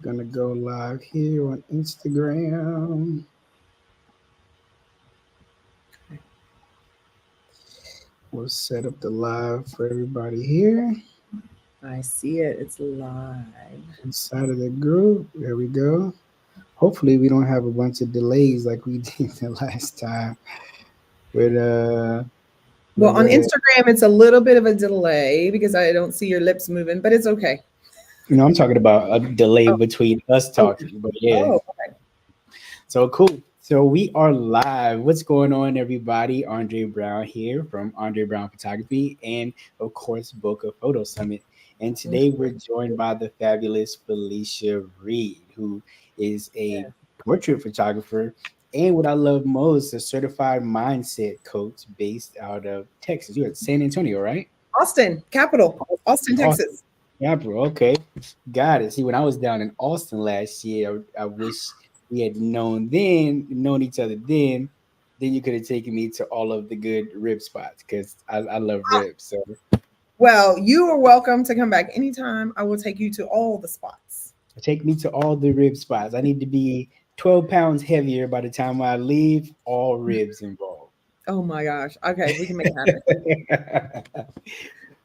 Gonna go live here on Instagram. We'll set up the live for everybody here I see it. It's live. inside of the group. There we go. Hopefully, we don't have a bunch of delays like we did the last time. But Well, on but Instagram, it's a little bit of a delay because I don't see your lips moving, but it's okay. I'm talking about a delay Oh, between us okay. talking. But yeah, Oh, okay. so cool. So we are live. What's going on, everybody? Andre Brown here from Andre Brown Photography and, of course, Bokeh Photo Summit. And today we're joined by the fabulous Felicia Reed, who is a portrait photographer and what I love most, a certified mindset coach based out of Texas. You're at San Antonio, right? Austin, capital, Austin, Austin. Texas. Yeah, bro. Okay. Got it. See, when I was down in Austin last year, I wish we had known each other then you could have taken me to all of the good rib spots because I love ribs. So Well, you are welcome to come back anytime. I will take you to all the spots. take me to all the rib spots. I need to be 12 pounds heavier by the time I leave, all ribs involved. Oh my gosh. Okay, we can make it happen.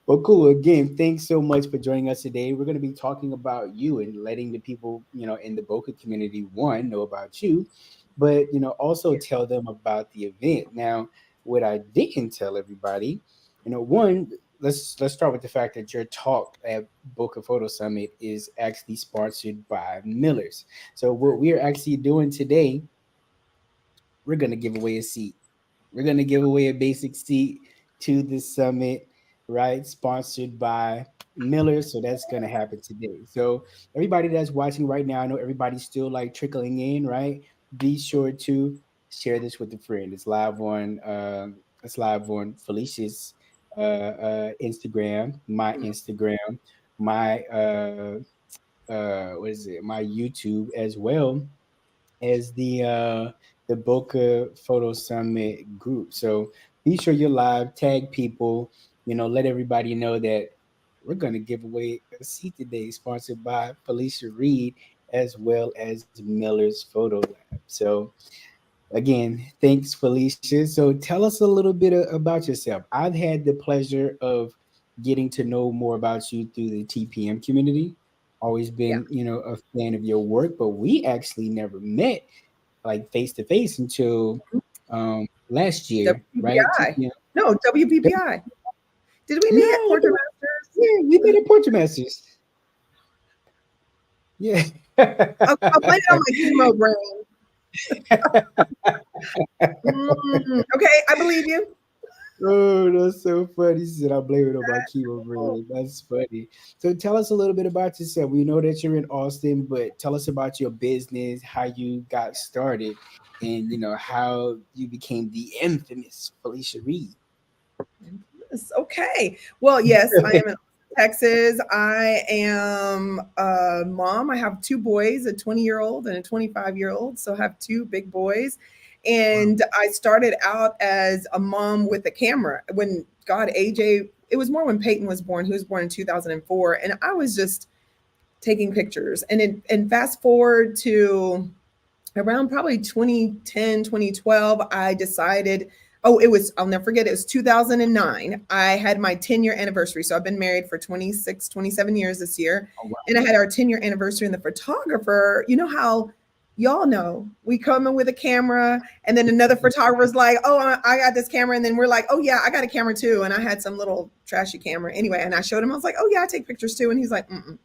Well, cool. Again, thanks so much for joining us today. We're going to be talking about you and letting the people, in the Bokeh community, one, know about you, but, also tell them about the event. Now, what I didn't tell everybody, one, let's start with the fact that your talk at Bokeh Photo Summit is actually sponsored by Miller's. So what we're actually doing today, we're going to give away a seat. We're going to give away a basic seat to the summit, right? Sponsored by Miller. So that's going to happen today. So everybody that's watching right now, I know everybody's still like trickling in, right? Be sure to share this with a friend. It's live on Felicia's Instagram, my Instagram, my what is it? My YouTube as well as the Boca Photo Summit group. So be sure you're live, tag people, let everybody know that we're gonna give away a seat today, sponsored by Felicia Reed as well as Miller's Photo Lab. So again, thanks, Felicia. So tell us a little bit about yourself. I've had the pleasure of getting to know more about you through the TPM community. Always Yeah. been, a fan of your work, but we actually never met like face to face until last year, right? WPPI. No, WPPI. Did we meet at No, Portrait Masters? yeah, we met at Portrait Masters. Yeah. I'll blame it on my chemo brain. Okay, I believe you. Oh, that's so funny. She said, I blame it on my chemo brain. That's funny. So tell us a little bit about yourself. We know that you're in Austin, but tell us about your business, how you got started, and how you became the infamous Felicia Reed. Okay. Well, yes, I am in Texas. I am a mom. I have two boys, a 20-year-old and a 25-year-old. So I have two big boys. Wow. And I started out as a mom with a camera. When God, AJ, it was more when Peyton was born. He was born in 2004. And I was just taking pictures. And fast forward to around probably 2010, 2012, I decided, oh, I'll never forget, it was 2009. I had my 10-year anniversary. So I've been married for 26, 27 years this year. Oh, wow. And I had our 10-year anniversary, and the photographer, you know how y'all know we come in with a camera, and then another photographer's like, oh, I got this camera. And then we're like, oh, yeah, I got a camera too. And I had some little trashy camera anyway. And I showed him, I was like, oh, yeah, I take pictures too. And he's like, mm-mm.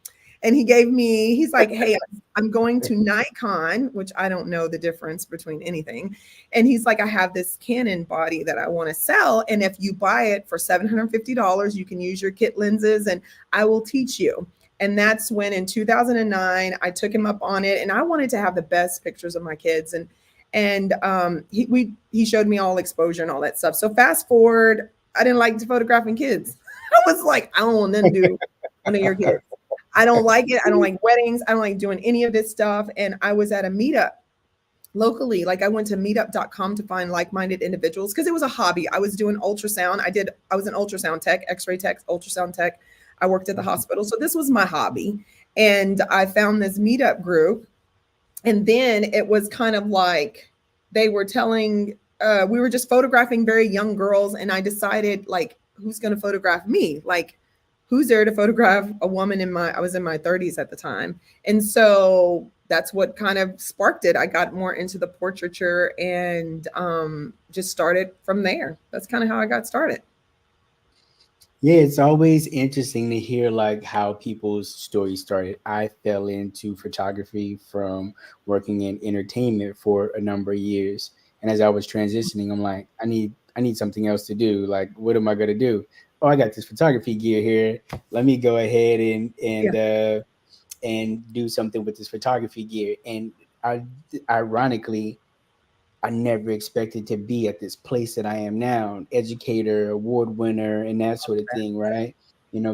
And he's like, hey, I'm going to Nikon, which I don't know the difference between anything. And he's like, I have this Canon body that I want to sell. And if you buy it for $750, you can use your kit lenses and I will teach you. And that's when in 2009, I took him up on it. And I wanted to have the best pictures of my kids. He showed me all exposure and all that stuff. So fast forward, I didn't like photographing kids. I was like, I don't want nothing to do one of your kids. I don't like it. I don't like weddings. I don't like doing any of this stuff. And I was at a meetup locally. Like I went to meetup.com to find like-minded individuals because it was a hobby. I was doing ultrasound. I was an ultrasound tech, x-ray tech, ultrasound tech. I worked at the hospital. So this was my hobby. And I found this meetup group, and then it was kind of like they were telling we were just photographing very young girls, and I decided, like, who's going to photograph me, like who's there to photograph a woman in my, I was in my 30s at the time. And so that's what kind of sparked it. I got more into the portraiture, and just started from there. That's kind of how I got started. Yeah, it's always interesting to hear like how people's stories started. I fell into photography from working in entertainment for a number of years. And as I was transitioning, I'm like, I need something else to do. Like, what am I gonna do? Oh, I got this photography gear here. Let me go ahead Yeah. and do something with this photography gear. And I ironically I never expected to be at this place that I am now, educator, award winner, and that sort of thing, right?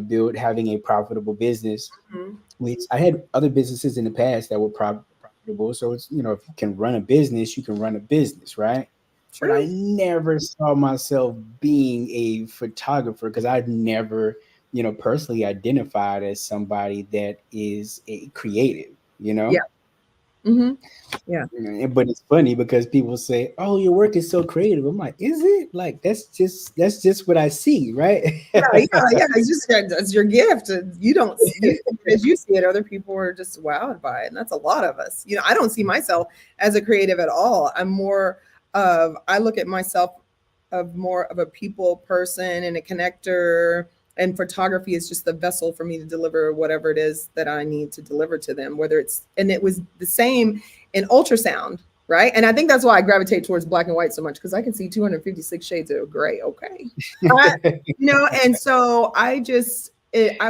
Build having a profitable business, Mhm. which I had other businesses in the past that were profitable. So it's, if you can run a business, you can run a business, right? But I True. never saw myself being a photographer because I've never, personally identified as somebody that is a creative, you Yeah. know? Hmm. Yeah. But it's funny because people say, "Oh, your work is so creative." I'm like, "Is it? Like that's just what I see, right?" Yeah, yeah, yeah. It's just, yeah, it's your gift. You don't, you see it as you see it. Other people are just wowed by it, and that's a lot of us. I don't see myself as a creative at all. I'm more of, I look at myself of more of a people person and a connector. And photography is just the vessel for me to deliver whatever it is that I need to deliver to them. Whether it's, and it was the same in ultrasound, right? And I think that's why I gravitate towards black and white so much, because I can see 256 shades of gray. Okay. And so I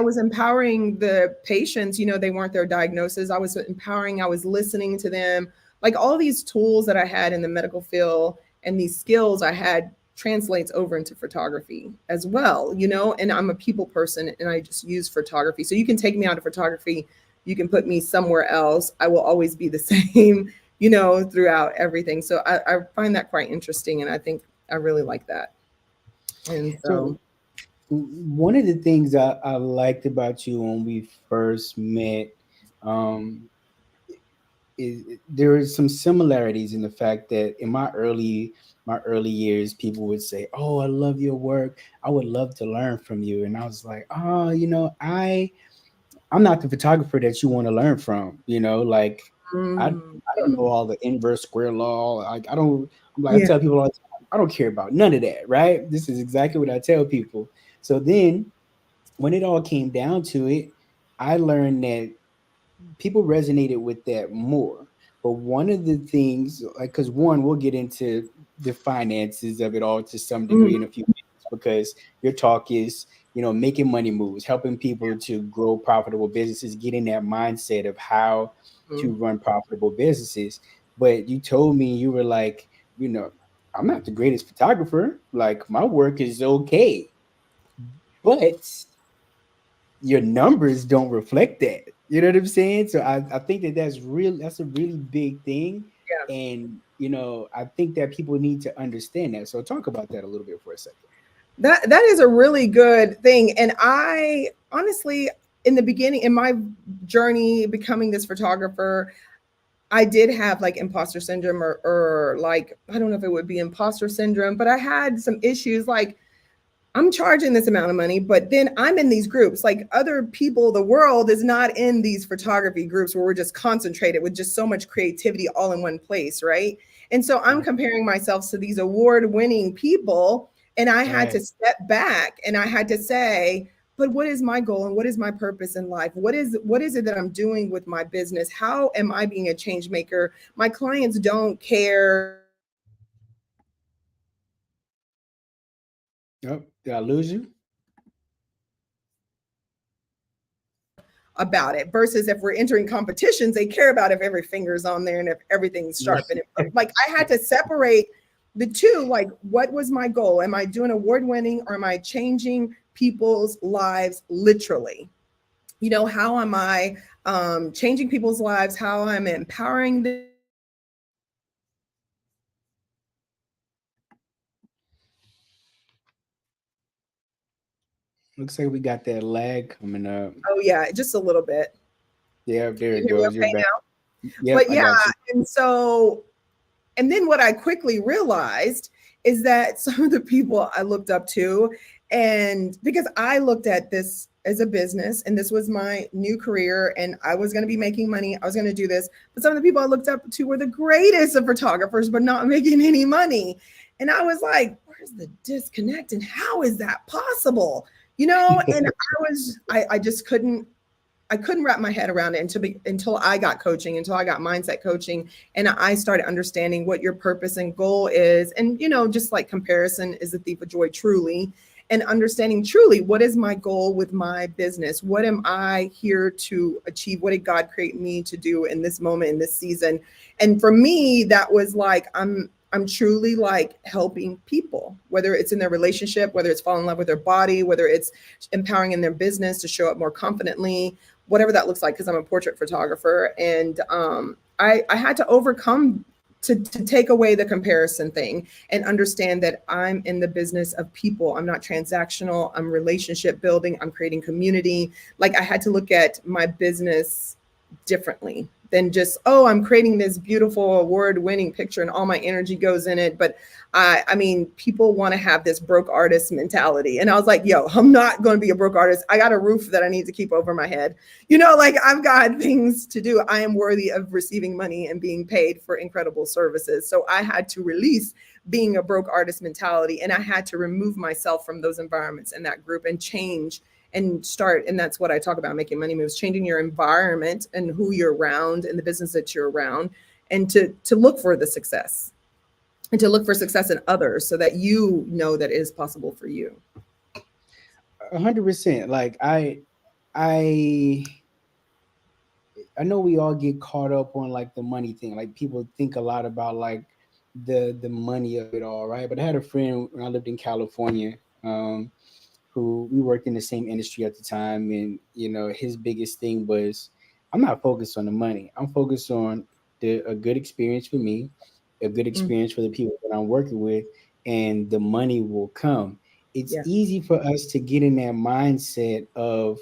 was empowering the patients. They weren't their diagnosis. I was empowering, I was listening to them. Like, all these tools that I had in the medical field and these skills I had translates over into photography as well, and I'm a people person, and I just use photography. So you can take me out of photography, you can put me somewhere else. I will always be the same, throughout everything. So I find that quite interesting, and I think I really like that. And So so, one of the things I liked about you when we first met, um, is there is some similarities in the fact that in my early years, people would say, "Oh, I love your work. I would love to learn from you," and I was like, "Oh, I'm not the photographer that you want to learn from, like I don't know mm, all the inverse square law. Like I don't I'm like I yeah. tell people all the time, I don't care about none of that, right? This is exactly what I tell people. So then when it all came down to it, I learned that people resonated with that more. But one of the things, like, because one, we'll get into the finances of it all to some degree in a Mhm, few minutes, because your talk is, making money moves, helping people to grow profitable businesses, getting that mindset of how mhm. to run profitable businesses. But you told me you were like, you know, I'm not the greatest photographer. Like my work is okay, but your numbers don't reflect that. You know what I'm saying? So I think that's a really big thing. Yeah. And I think that people need to understand that. So talk about that a little bit for a second. That is a really good thing. And I honestly, in the beginning, in my journey becoming this photographer, I did have like imposter syndrome, or like, I don't know if it would be imposter syndrome, but I had some issues like, I'm charging this amount of money, but then I'm in these groups. Like, other people, the world is not in these photography groups where we're just concentrated with just so much creativity all in one place, right? And so I'm Right. comparing myself to these award winning people. And I had Right. to step back, and I had to say, but what is my goal and what is my purpose in life? What is it that I'm doing with my business? How am I being a change maker? My clients don't care Oh, did I lose you? about it, versus if we're entering competitions, they care about if every finger's on there and if everything's sharp. And like, I had to separate the two. Like, what was my goal? Am I doing award winning, or am I changing people's lives literally? How am I changing people's lives? How I'm empowering them? Looks like we got that lag coming up. Oh yeah, just a little bit. Yeah, there Can it you hear me goes. You're okay back. now? Yep, But I yeah, got you. and so and then what I quickly realized is that some of the people I looked up to, and because I looked at this as a business and this was my new career and I was going to be making money, I was going to do this. But some of the people I looked up to were the greatest of photographers, but not making any money. And I was like, where's the disconnect and how is that possible? And I just couldn't wrap my head around it until I got coaching, until I got mindset coaching, and I started understanding what your purpose and goal is. And just like comparison is a thief of joy, truly, and understanding truly what is my goal with my business? What am I here to achieve? What did God create me to do in this moment, in this season? And for me, that was like I'm truly like helping people, whether it's in their relationship, whether it's falling in love with their body, whether it's empowering in their business to show up more confidently, whatever that looks like, because I'm a portrait photographer. And I had to overcome to take away the comparison thing and understand that I'm in the business of people. I'm not transactional. I'm relationship building. I'm creating community. Like I had to look at my business differently than just, oh, I'm creating this beautiful award-winning picture and all my energy goes in it. But I mean, people want to have this broke artist mentality. And I was like, yo, I'm not going to be a broke artist. I got a roof that I need to keep over my head. Like I've got things to do. I am worthy of receiving money and being paid for incredible services. So I had to release being a broke artist mentality. And I had to remove myself from those environments and that group and change and start. And that's what I talk about, making money moves, changing your environment and who you're around and the business that you're around, and to look for the success and to look for success in others so that you know that it is possible for you. 100%. Like I I know we all get caught up on like the money thing. Like people think a lot about like the money of it all, right? But I had a friend when I lived in California, um, who we worked in the same industry at the time, and his biggest thing was, I'm not focused on the money. I'm focused on a good experience for me, a good Mm, experience for the people that I'm working with, and the money will come. It's yeah. easy for us to get in that mindset of,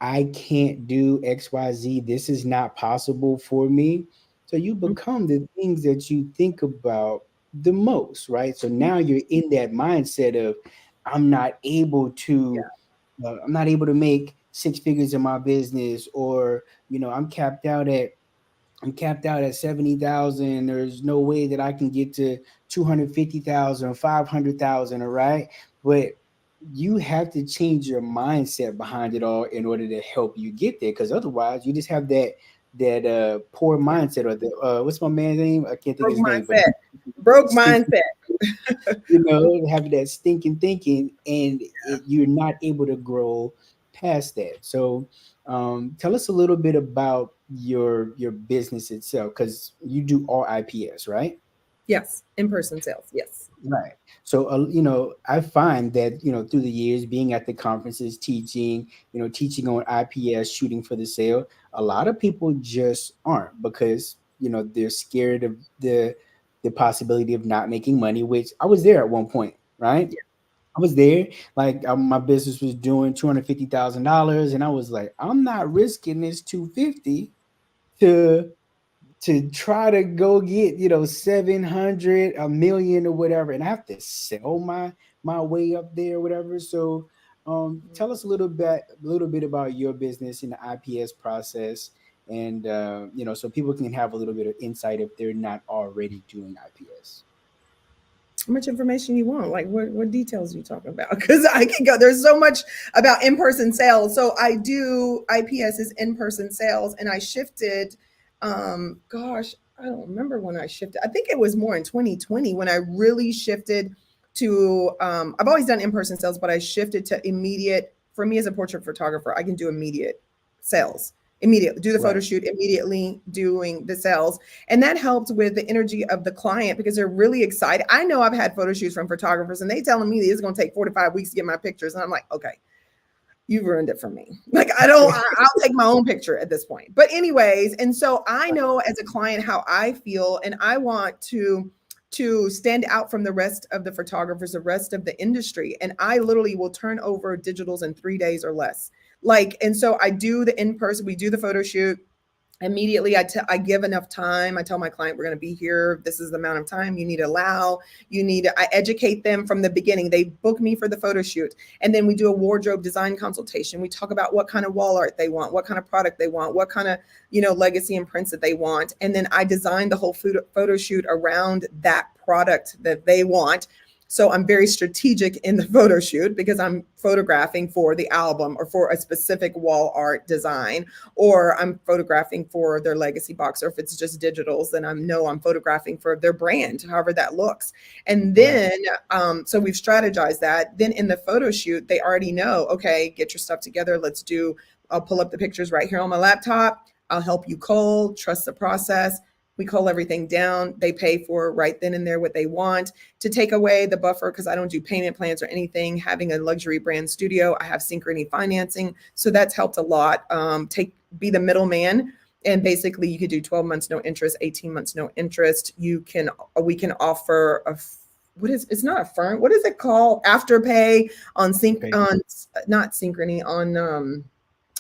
I can't do XYZ. This is not possible for me. So you Mm, become the things that you think about the most, right? So now you're in that mindset of, I'm not able to, I'm not able to make six figures in my business, or I'm capped out at 70,000. There's no way that I can get to 250,000 or 500,000. All right. But you have to change your mindset behind it all in order to help you get there. Cause otherwise you just have that poor yeah. mindset, or the, what's my man's name? I can't think of Broke his name, but mindset. Broke stinking, mindset. having that stinking thinking, and you're not able to grow past that. So, tell us a little bit about your business itself, because you do all IPS, right? Yes. In person sales. Yes. Right. So, I find that, through the years being at the conferences, teaching, teaching on IPS, shooting for the sale, a lot of people just aren't, because, they're scared of the possibility of not making money, which I was there at one point, right? Yeah. I was there, like, my business was doing $250,000, and I was like, I'm not risking this 250 to try to go get 700, a million, or whatever, and I have to sell my way up there or whatever. So, tell us a little bit about your business in the IPS process, and so people can have a little bit of insight if they're not already doing IPS. How much information you want? Like what details are you talking about? Because I can go. There's so much about in-person sales. So I do IPS is in-person sales, and I shifted. Gosh, I don't remember when I shifted. I think it was more in 2020 when I really shifted to. I've always done in-person sales, but I shifted to immediate. For me as a portrait photographer, I can do immediate sales. Immediately do the photo Right. shoot, immediately doing the sales, and that helped with the energy of the client because they're really excited. I know I've had photo shoots from photographers and they telling me it's going to take 4 to 5 weeks to get my pictures. And I'm like, okay, you ruined it for me. Like, I'll take my own picture at this point. But anyways, and so I know as a client how I feel, and I want to stand out from the rest of the photographers, the rest of the industry. And I literally will turn over digitals in 3 days or less. Like, and so I do the in person, we do the photo shoot. Immediately I give enough time. I tell my client, we're going to be here, this is the amount of time you need to allow. I educate them from the beginning. They book me for the photo shoot, and then we do a wardrobe design consultation. We talk about what kind of wall art they want, what kind of product they want, what kind of legacy and prints that they want, and then I design the whole photo shoot around that product that they want. So I'm very strategic in the photo shoot because I'm photographing for the album or for a specific wall art design, or I'm photographing for their legacy box, or if it's just digitals, then I'm photographing for their brand, however that looks. And Right. then, so we've strategized that. Then in the photo shoot, they already know, okay, get your stuff together. I'll pull up the pictures right here on my laptop. I'll help you cull, trust the process. We cull everything down. They pay for right then and there what they want. To take away the buffer, because I don't do payment plans or anything, having a luxury brand studio, I have synchrony financing. So that's helped a lot. Be the middleman. And basically you could do 12 months, no interest, 18 months, no interest. We can offer it's not a firm. What is it called? Afterpay on Okay. not synchrony, on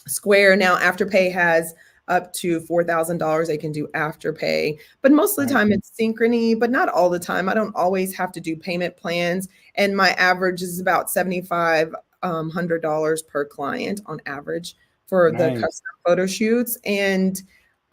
Square. Now Afterpay has up to $4,000 they can do Afterpay, but most of the Right. time it's synchrony, but not all the time. I don't always have to do payment plans, and my average is about $7,500 per client on average for the Nice. custom photo shoots. And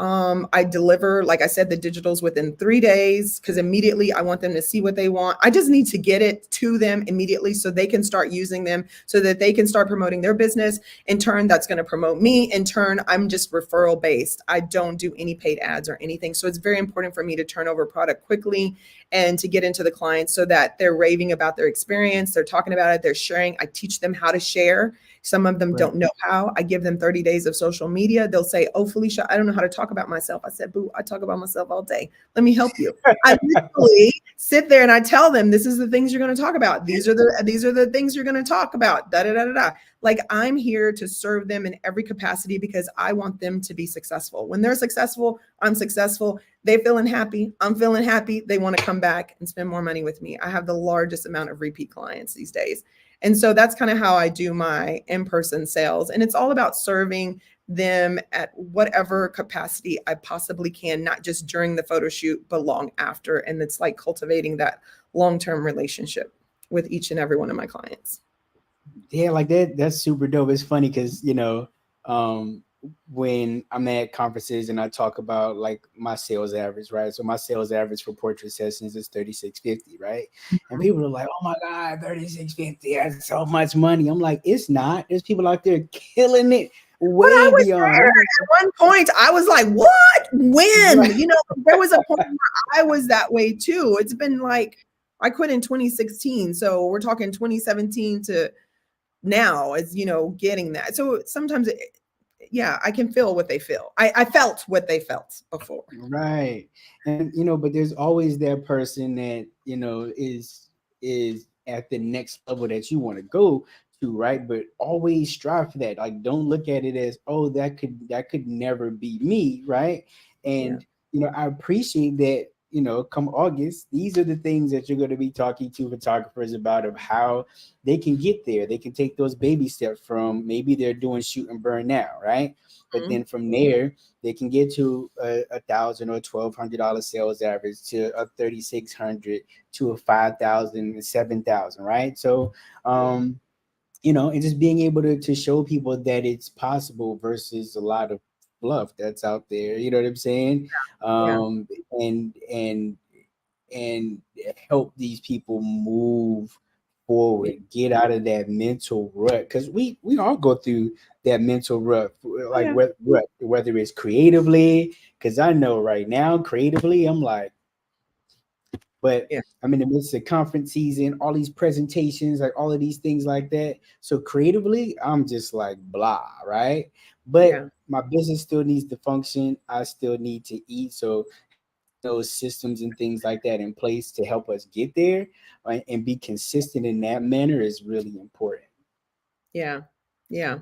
I deliver, like I said, the digitals within 3 days, because immediately I want them to see what they want. I just need to get it to them immediately so they can start using them, so that they can start promoting their business. In turn, that's going to promote me. In turn, I'm just referral based. I don't do any paid ads or anything. So it's very important for me to turn over product quickly and to get into the clients so that they're raving about their experience. They're talking about it. They're sharing. I teach them how to share. Some of them Right. don't know how. I give them 30 days of social media. They'll say, "Oh, Felicia, I don't know how to talk about myself." I said, "Boo, I talk about myself all day. Let me help you." I literally sit there and I tell them, "This is the things you're going to talk about. These are the things you're going to talk about." Da da da da da. Like, I'm here to serve them in every capacity because I want them to be successful. When they're successful, I'm successful. They feeling happy. I'm feeling happy. They want to come back and spend more money with me. I have the largest amount of repeat clients these days. And so that's kind of how I do my in-person sales. And it's all about serving them at whatever capacity I possibly can, not just during the photo shoot, but long after. And it's like cultivating that long-term relationship with each and every one of my clients. Yeah, like that's super dope. It's funny because um when I'm at conferences and I talk about like my sales average, right? So my sales average for portrait sessions is 3650, right? And Mhm. people are like, "Oh my God, 3650, that's so much money." I'm like, it's not. There's people out there killing it But I way was beyond. there at one point. I was like, what? When? Right. There was a point where I was that way too. It's been like, I quit in 2016. So we're talking 2017 to now, is, getting that. So sometimes, yeah, I can feel what they feel. I felt what they felt before. Right. And but there's always that person that, is at the next level that you want to go to, right? But always strive for that. Like, don't look at it as, oh, that could never be me, right? Yeah. And I appreciate that, come August, these are the things that you're going to be talking to photographers about, of how they can get there. They can take those baby steps from, maybe they're doing shoot and burn now, right? But Mhm. then from there, they can get to a thousand or $1,200 sales average, to a 3,600, to a 5,000, 7,000, right? So, Yeah. and just being able to show people that it's possible versus a lot of fluff that's out there. You know what I'm saying? Yeah. Um, and help these people move Yeah. forward, get out of that mental rut, because we all go through that mental rut, Oh, like yeah. whether it's creatively, because I know right now creatively I'm like, but Yeah. I'm in the midst of conference season, all these presentations, like all of these things like that. So creatively, I'm just like blah, right? But Yeah. my business still needs to function. I still need to eat. So those systems and things like that in place to help us get there, right, and be consistent in that manner is really important. Yeah. Yeah.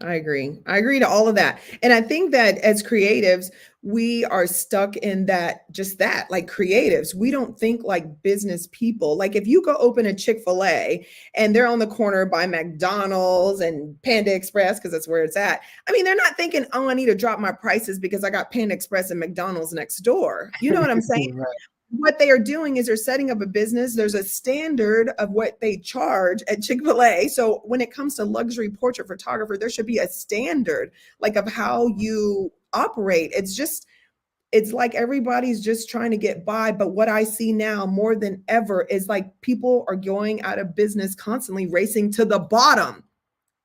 I agree. I agree to all of that. And I think that as creatives, we are stuck in that, just that, like creatives. We don't think like business people. Like if you go open a Chick-fil-A and they're on the corner by McDonald's and Panda Express, because that's where it's at. I mean, they're not thinking, oh, I need to drop my prices because I got Panda Express and McDonald's next door. You know what I'm saying? Right. What they are doing is they're setting up a business. There's a standard of what they charge at Chick-fil-A. So when it comes to luxury portrait photographer, there should be a standard like of how you operate. It's like everybody's just trying to get by. But what I see now more than ever is like people are going out of business, constantly racing to the bottom.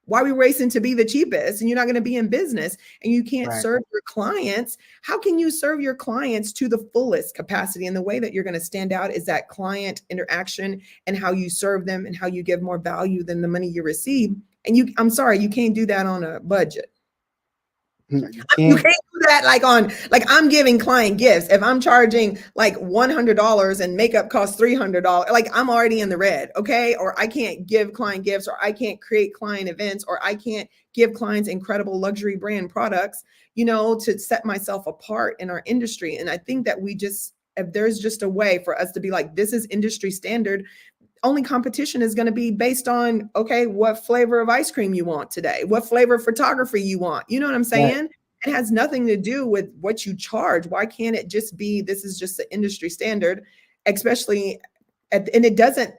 Why are we racing to be the cheapest and you're not going to be in business and you can't Right. serve your clients? How can you serve your clients to the fullest capacity? And the way that you're going to stand out is that client interaction and how you serve them and how you give more value than the money you receive. And I'm sorry, you can't do that on a budget. You You can't. can't do that like on, like I'm giving client gifts. If I'm charging like $100 and makeup costs $300, like I'm already in the red, okay? Or I can't give client gifts, or I can't create client events, or I can't give clients incredible luxury brand products, to set myself apart in our industry. And I think that if there's just a way for us to be like, this is industry standard, only competition is going to be based on, okay, what flavor of ice cream you want today, what flavor of photography you want. You know what I'm Right. saying? It has nothing to do with what you charge. Why can't it just be, this is just the industry standard, especially and it doesn't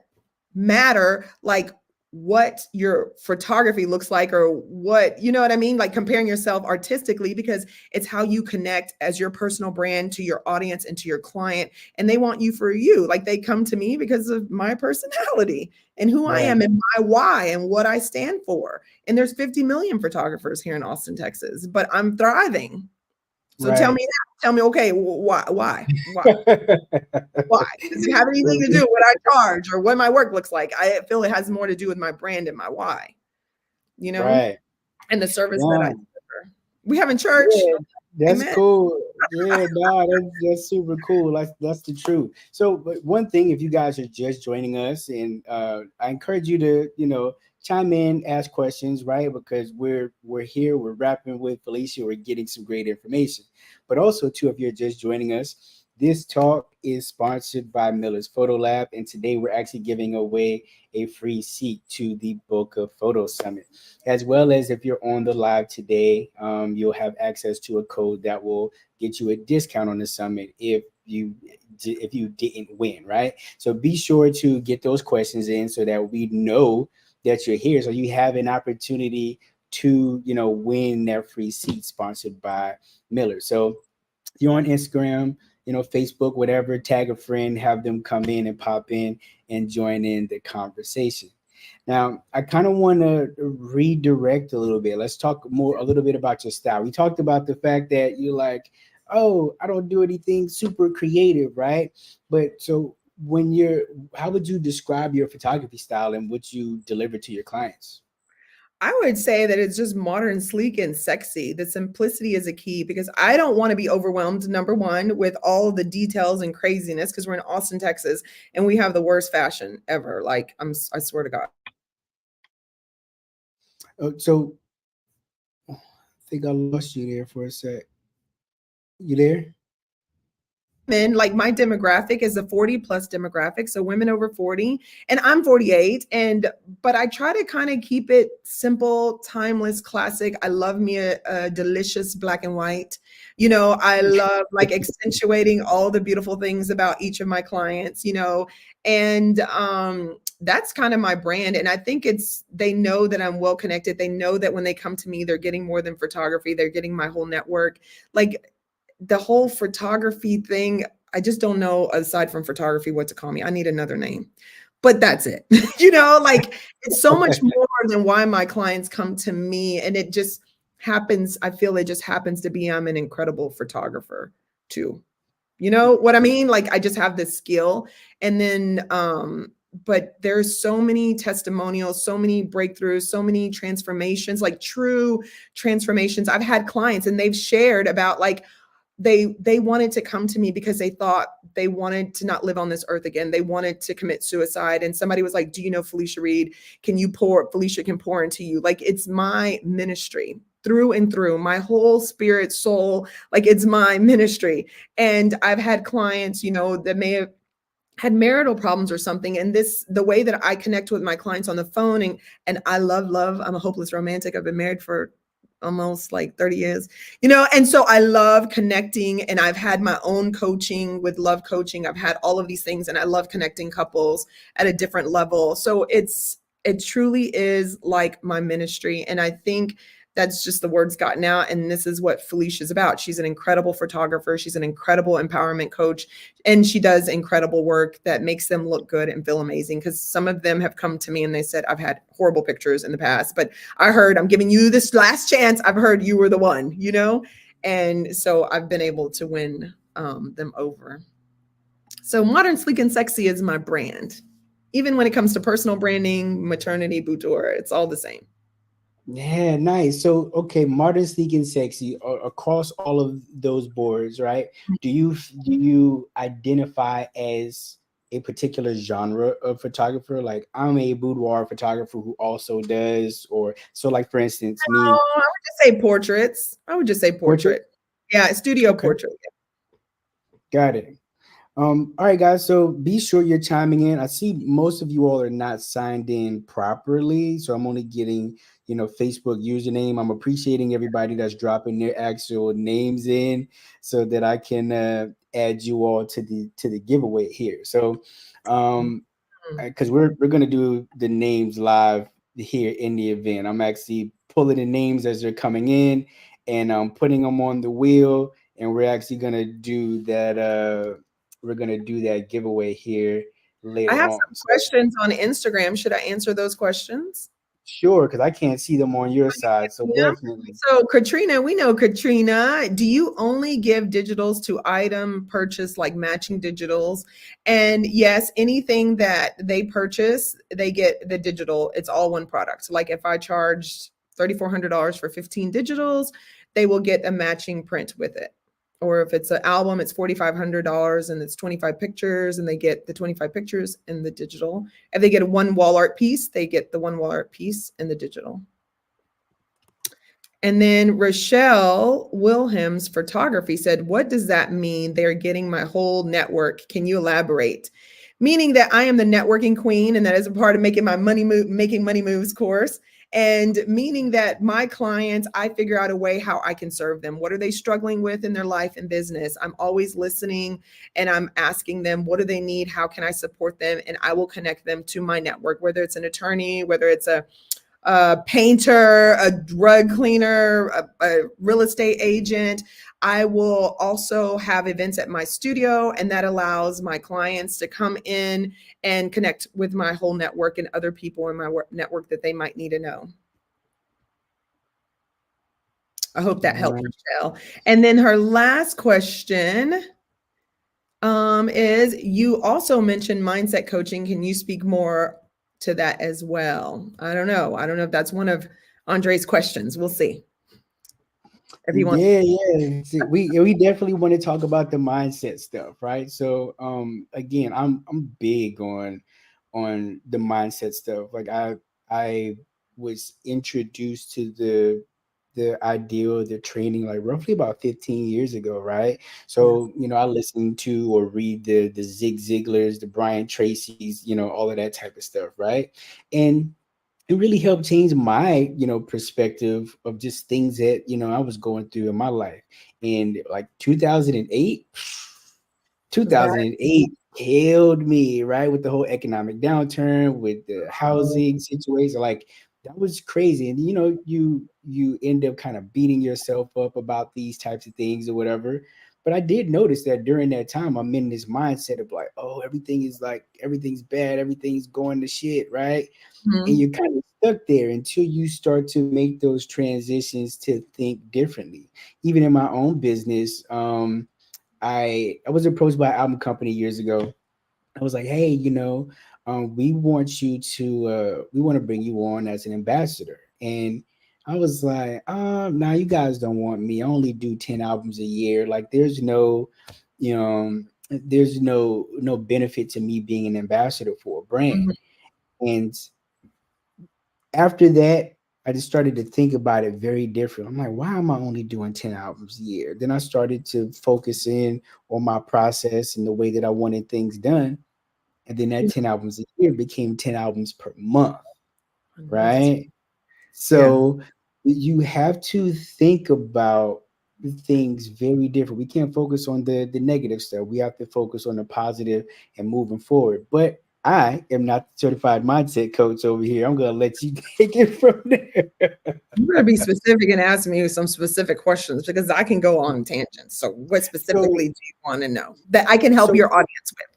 matter like what your photography looks like or what, you know what I mean? Like comparing yourself artistically, because it's how you connect as your personal brand to your audience and to your client. And they want you for you. Like they come to me because of my personality and who I Right. am and my why and what I stand for. And there's 50 million photographers here in Austin, Texas, but I'm thriving. So tell Right. me that. Tell me, okay, why? Does it have anything to do with what I charge or what my work looks like? I feel it has more to do with my brand and my why, you know, Right. and the service that I Yeah. deliver. We having church. Yeah, that's Amen. cool. Yeah, no, that's super cool. That's the truth. So, but one thing, if you guys are just joining us, and I encourage you to, chime in, ask questions, right? Because we're here, we're rapping with Felicia, we're getting some great information. But also, too, if you're just joining us, this talk is sponsored by Miller's Photo Lab, and today we're actually giving away a free seat to the Bokeh Photo Summit, as well as if you're on the live today, you'll have access to a code that will get you a discount on the summit if you didn't win, right? So be sure to get those questions in so that we know that you're here, so you have an opportunity to win that free seat sponsored by Miller. So you're on Instagram, Facebook, whatever, tag a friend, have them come in and pop in and join in the conversation. Now, I kind of want to redirect a little bit. Let's talk a little bit about your style. We talked about the fact that you're like, oh, I don't do anything super creative, right? But so how would you describe your photography style and what you deliver to your clients? I would say that it's just modern, sleek, and sexy. The simplicity is a key because I don't want to be overwhelmed, number one, with all the details and craziness because we're in Austin, Texas, and we have the worst fashion ever. Like, I swear to God. So I think I lost you there for a sec. You there? Men, like my demographic is a 40 plus demographic, so women over 40, and I'm 48. But I try to kind of keep it simple, timeless, classic. I love me a delicious black and white. I love like accentuating all the beautiful things about each of my clients, and that's kind of my brand. And I think they know that I'm well connected. They know that when they come to me, they're getting more than photography, they're getting my whole network. Like the whole photography thing, I just don't know, aside from photography, what to call me. I need another name, but that's it. Like it's so much more than why my clients come to me. And it just happens. I feel it just happens to be I'm an incredible photographer too. You know what I mean? Like I just have this skill. And then, but there's so many testimonials, so many breakthroughs, so many transformations, like true transformations. I've had clients and they've shared about like, they wanted to come to me because they thought they wanted to not live on this earth again. They wanted to commit suicide. And somebody was like, do you know Felicia Reed? Can you pour, Felicia can pour into you. Like, it's my ministry through and through, my whole spirit, soul, like it's my ministry. And I've had clients, that may have had marital problems or something, and the way that I connect with my clients on the phone, and I love, I'm a hopeless romantic. I've been married for almost like 30 years, and so I love connecting, and I've had my own coaching with love coaching. I've had all of these things, and I love connecting couples at a different level. So it truly is like my ministry. And I think that's just the word's gotten out, and this is what Felicia's about. She's an incredible photographer. She's an incredible empowerment coach, and she does incredible work that makes them look good and feel amazing. Because some of them have come to me and they said, I've had horrible pictures in the past, but I heard, I'm giving you this last chance. I've heard you were the one, and so I've been able to win them over. So Modern, Sleek, and Sexy is my brand. Even when it comes to personal branding, maternity, boudoir, it's all the same. Yeah, nice. So, okay, modern, sleek, and sexy across all of those boards, right? Do you identify as a particular genre of photographer? Like, I'm a boudoir photographer who also does, or so. Like, for instance, me, Oh, I would just say portraits. I would just say portrait. portrait. Yeah, studio Okay, portrait. got it. All right, guys. So be sure you're chiming in. I see most of you all are not signed in properly, so I'm only getting, Facebook username. I'm appreciating everybody that's dropping their actual names in, so that I can add you all to the giveaway here. So, um, Mhm. because we're gonna do the names live here in the event. I'm actually pulling the names as they're coming in, and I'm putting them on the wheel, and we're actually gonna do that. We're gonna do that giveaway here I later have on. some So questions on Instagram. Should I answer those questions? sure, because I can't see them on your side. So Yeah. definitely. So, Katrina, we know Katrina. Do you only give digitals to item purchase, like matching digitals? And yes, anything that they purchase, they get the digital. It's all one product. So like if I charged $3,400 for 15 digitals, they will get a matching print with it. Or if it's an album, it's $4,500 and it's 25 pictures, and they get the 25 pictures in the digital. If they get a one wall art piece, they get the one wall art piece in the digital. And then Rochelle Wilhelms Photography said, what does that mean? They're getting my whole network. Can you elaborate? Meaning that I am the networking queen, and that is a part of making my making money moves course. And meaning that my clients, I figure out a way how I can serve them. What are they struggling with in their life and business? I'm always listening, and I'm asking them, what do they need? How can I support them? And I will connect them to my network, whether it's an attorney, whether it's a painter, a drug cleaner, a real estate agent. I will also have events at my studio, and that allows my clients to come in and connect with my whole network and other people in my network that they might need to know. I hope that All helped, right. Michelle. And then her last question is, you also mentioned mindset coaching. Can you speak more to that as well? I don't know. I don't know if that's one of Andre's questions. We'll see if he wants. Yeah, yeah. See, we definitely want to talk about the mindset stuff, right? So, again, I'm big on the mindset stuff. Like I was introduced to the idea of the training like roughly about 15 years ago, right? Yeah. So, I listened to or read the Zig Ziglars, the Brian Tracy's, all of that type of stuff, right? And it really helped change my perspective of just things that I was going through in my life. And like 2008 Right. 2008 killed me, right? With the whole economic downturn, with the housing situation, like that was crazy. And you end up kind of beating yourself up about these types of things or whatever. But I did notice that during that time, I'm in this mindset of like, oh, everything's bad, everything's going to shit, right? And Mhm. you're kind of stuck there until you start to make those transitions to think differently. Even in my own business, I was approached by an album company years ago. I was like, hey, we want to bring you on as an ambassador. And I was like, nah, you guys don't want me. I only do 10 albums a year. Like there's no, you know, there's no benefit to me being an ambassador for a brand. Mhm. And after that, I just started to think about it very different. I'm like, why am I only doing 10 albums a year? Then I started to focus in on my process and the way that I wanted things done. And then that Yeah, 10 albums a year became 10 albums per month, I know that's right? yeah. So you have to think about things very different. We can't focus on the negative stuff. We have to focus on the positive and moving forward. But I am not the certified mindset coach over here. I'm gonna let you take it from there. You better be specific and ask me some specific questions because I can go on tangents. So, what So specifically do you want to know that I can help so your audience with?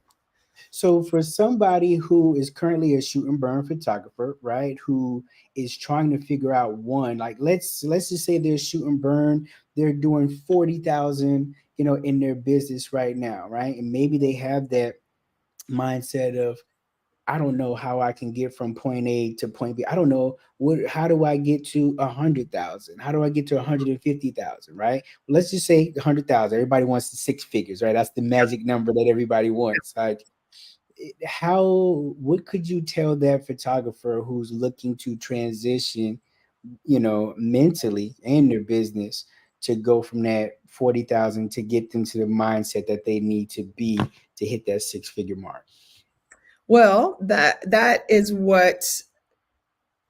So for somebody who is currently a shoot and burn photographer, right, who is trying to figure out one, like let's just say they're shoot and burn, they're doing 40,000, in their business right now, right? And maybe they have that mindset of I don't know how I can get from point A to point B. I don't know how do I get to 100,000? How do I get to 150,000? Right? Well, let's just say 100,000. Everybody wants the six figures, right? That's the magic number that everybody wants. Like what could you tell that photographer who's looking to transition, mentally and their business to go from that 40,000 to get them to the mindset that they need to be to hit that six-figure mark? Well, that is what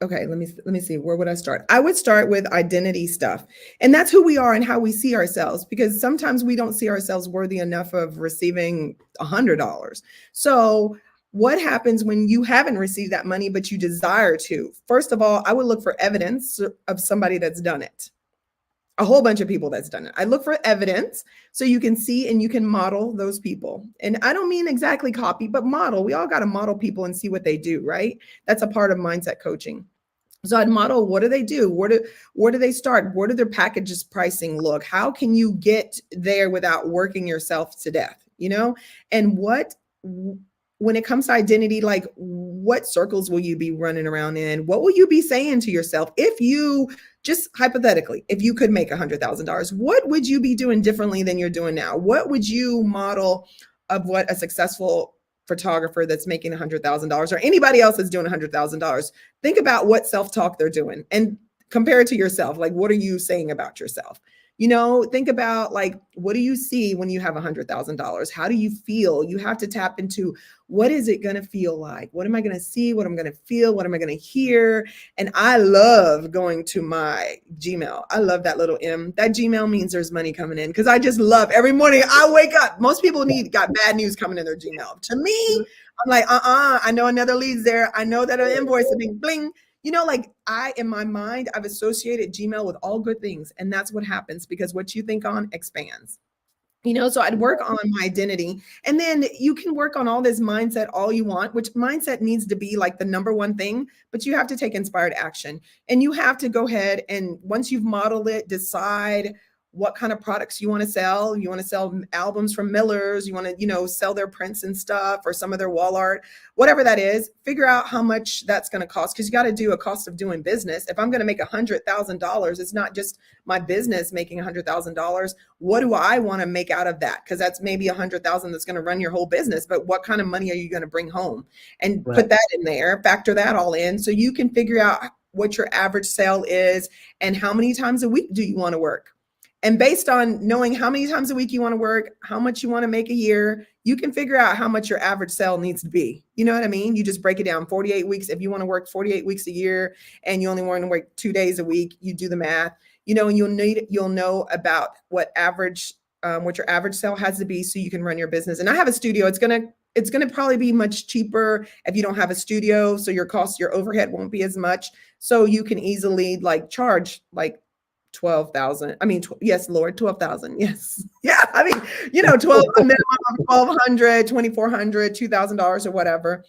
okay, let me see. Where would I start? I would start with identity stuff. And that's who we are and how we see ourselves because sometimes we don't see ourselves worthy enough of receiving $100. So, what happens when you haven't received that money but you desire to? First of all, I would look for evidence of somebody that's done it. A whole bunch of people that's done it. I look for evidence so you can see and you can model those people. And I don't mean exactly copy, but model. We all got to model people and see what they do, right? That's a part of mindset coaching. So I'd model what do they do? Where do they start? Where do their packages pricing look? How can you get there without working yourself to death? And when it comes to identity, like what circles will you be running around in? What will you be saying to yourself if you just hypothetically, if you could make $100,000, what would you be doing differently than you're doing now? What would you model of what a successful photographer that's making $100,000 or anybody else that's doing $100,000? Think about what self-talk they're doing and compare it to yourself. Like, what are you saying about yourself? Think about like, what do you see when you have $100,000? How do you feel? You have to tap into what is it going to feel like? What am I going to see? What am I going to feel? What am I going to hear? And I love going to my Gmail. I love that little M. That Gmail means there's money coming in because I just love every morning I wake up. Most people got bad news coming in their Gmail. To me, I'm like, I know another lead's there. I know that an invoice is being bling. Like in my mind, I've associated Gmail with all good things. And that's what happens because what you think on expands. So I'd work on my identity. And then you can work on all this mindset all you want, which mindset needs to be like the number one thing, but you have to take inspired action. And you have to go ahead and once you've modeled it, decide what kind of products you want to sell. You want to sell albums from Miller's, you want to, sell their prints and stuff or some of their wall art, whatever that is, figure out how much that's going to cost because you got to do a cost of doing business. If I'm going to make $100,000, it's not just my business making $100,000. What do I want to make out of that? Because that's maybe 100,000 that's going to run your whole business. But what kind of money are you going to bring home? And Right. put that in there, factor that all in so you can figure out what your average sale is and how many times a week do you want to work. And based on knowing how many times a week you want to work, how much you want to make a year, you can figure out how much your average sale needs to be. You know what I mean? You just break it down 48 weeks. If you want to work 48 weeks a year and you only want to work 2 days a week, you do the math, and you'll know about what your average sale has to be so you can run your business. And I have a studio. It's gonna probably be much cheaper if you don't have a studio. So your overhead won't be as much. So you can easily like charge like 12,000. I mean, yes, Lord, 12,000. Yes. Yeah. I mean, 12, a minimum of 1,200, 2,400, $2,000 or whatever.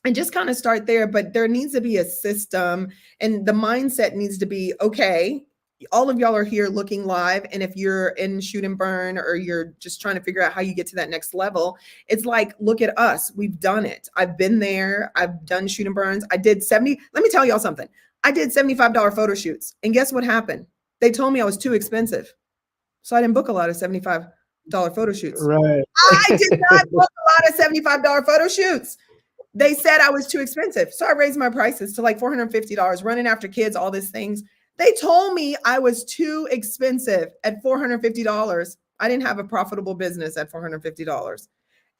And just kind of start there. But there needs to be a system and the mindset needs to be, okay, all of y'all are here looking live. And if you're in shoot and burn or you're just trying to figure out how you get to that next level, it's like, look at us. We've done it. I've been there. I've done shoot and burns. I did 70. Let me tell y'all something. I did $75 photo shoots. And guess what happened? They told me I was too expensive. So I didn't book a lot of $75 photo shoots. Right. I did not book a lot of $75 photo shoots. They said I was too expensive. So I raised my prices to like $450, running after kids, all these things. They told me I was too expensive at $450. I didn't have a profitable business at $450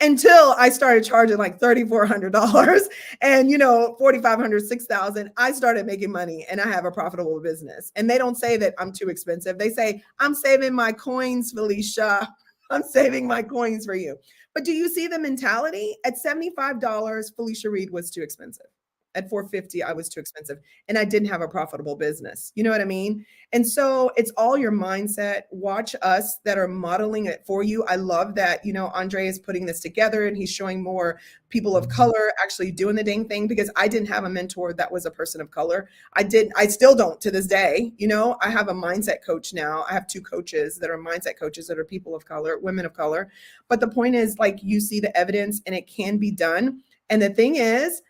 until I started charging like $3,400 and 4,500, 6,000. I started making money and I have a profitable business. And they don't say that I'm too expensive. They say, I'm saving my coins, Felicia. I'm saving my coins for you. But do you see the mentality? At $75, Felicia Reed was too expensive. At 450, I was too expensive and I didn't have a profitable business. You know what I mean? And so it's all your mindset. Watch us that are modeling it for you. I love that, Andre is putting this together and he's showing more people of color actually doing the dang thing, because I didn't have a mentor that was a person of color. I still don't to this day. I have a mindset coach now. I have two coaches that are mindset coaches that are people of color, women of color. But the point is, like, you see the evidence and it can be done. And the thing is,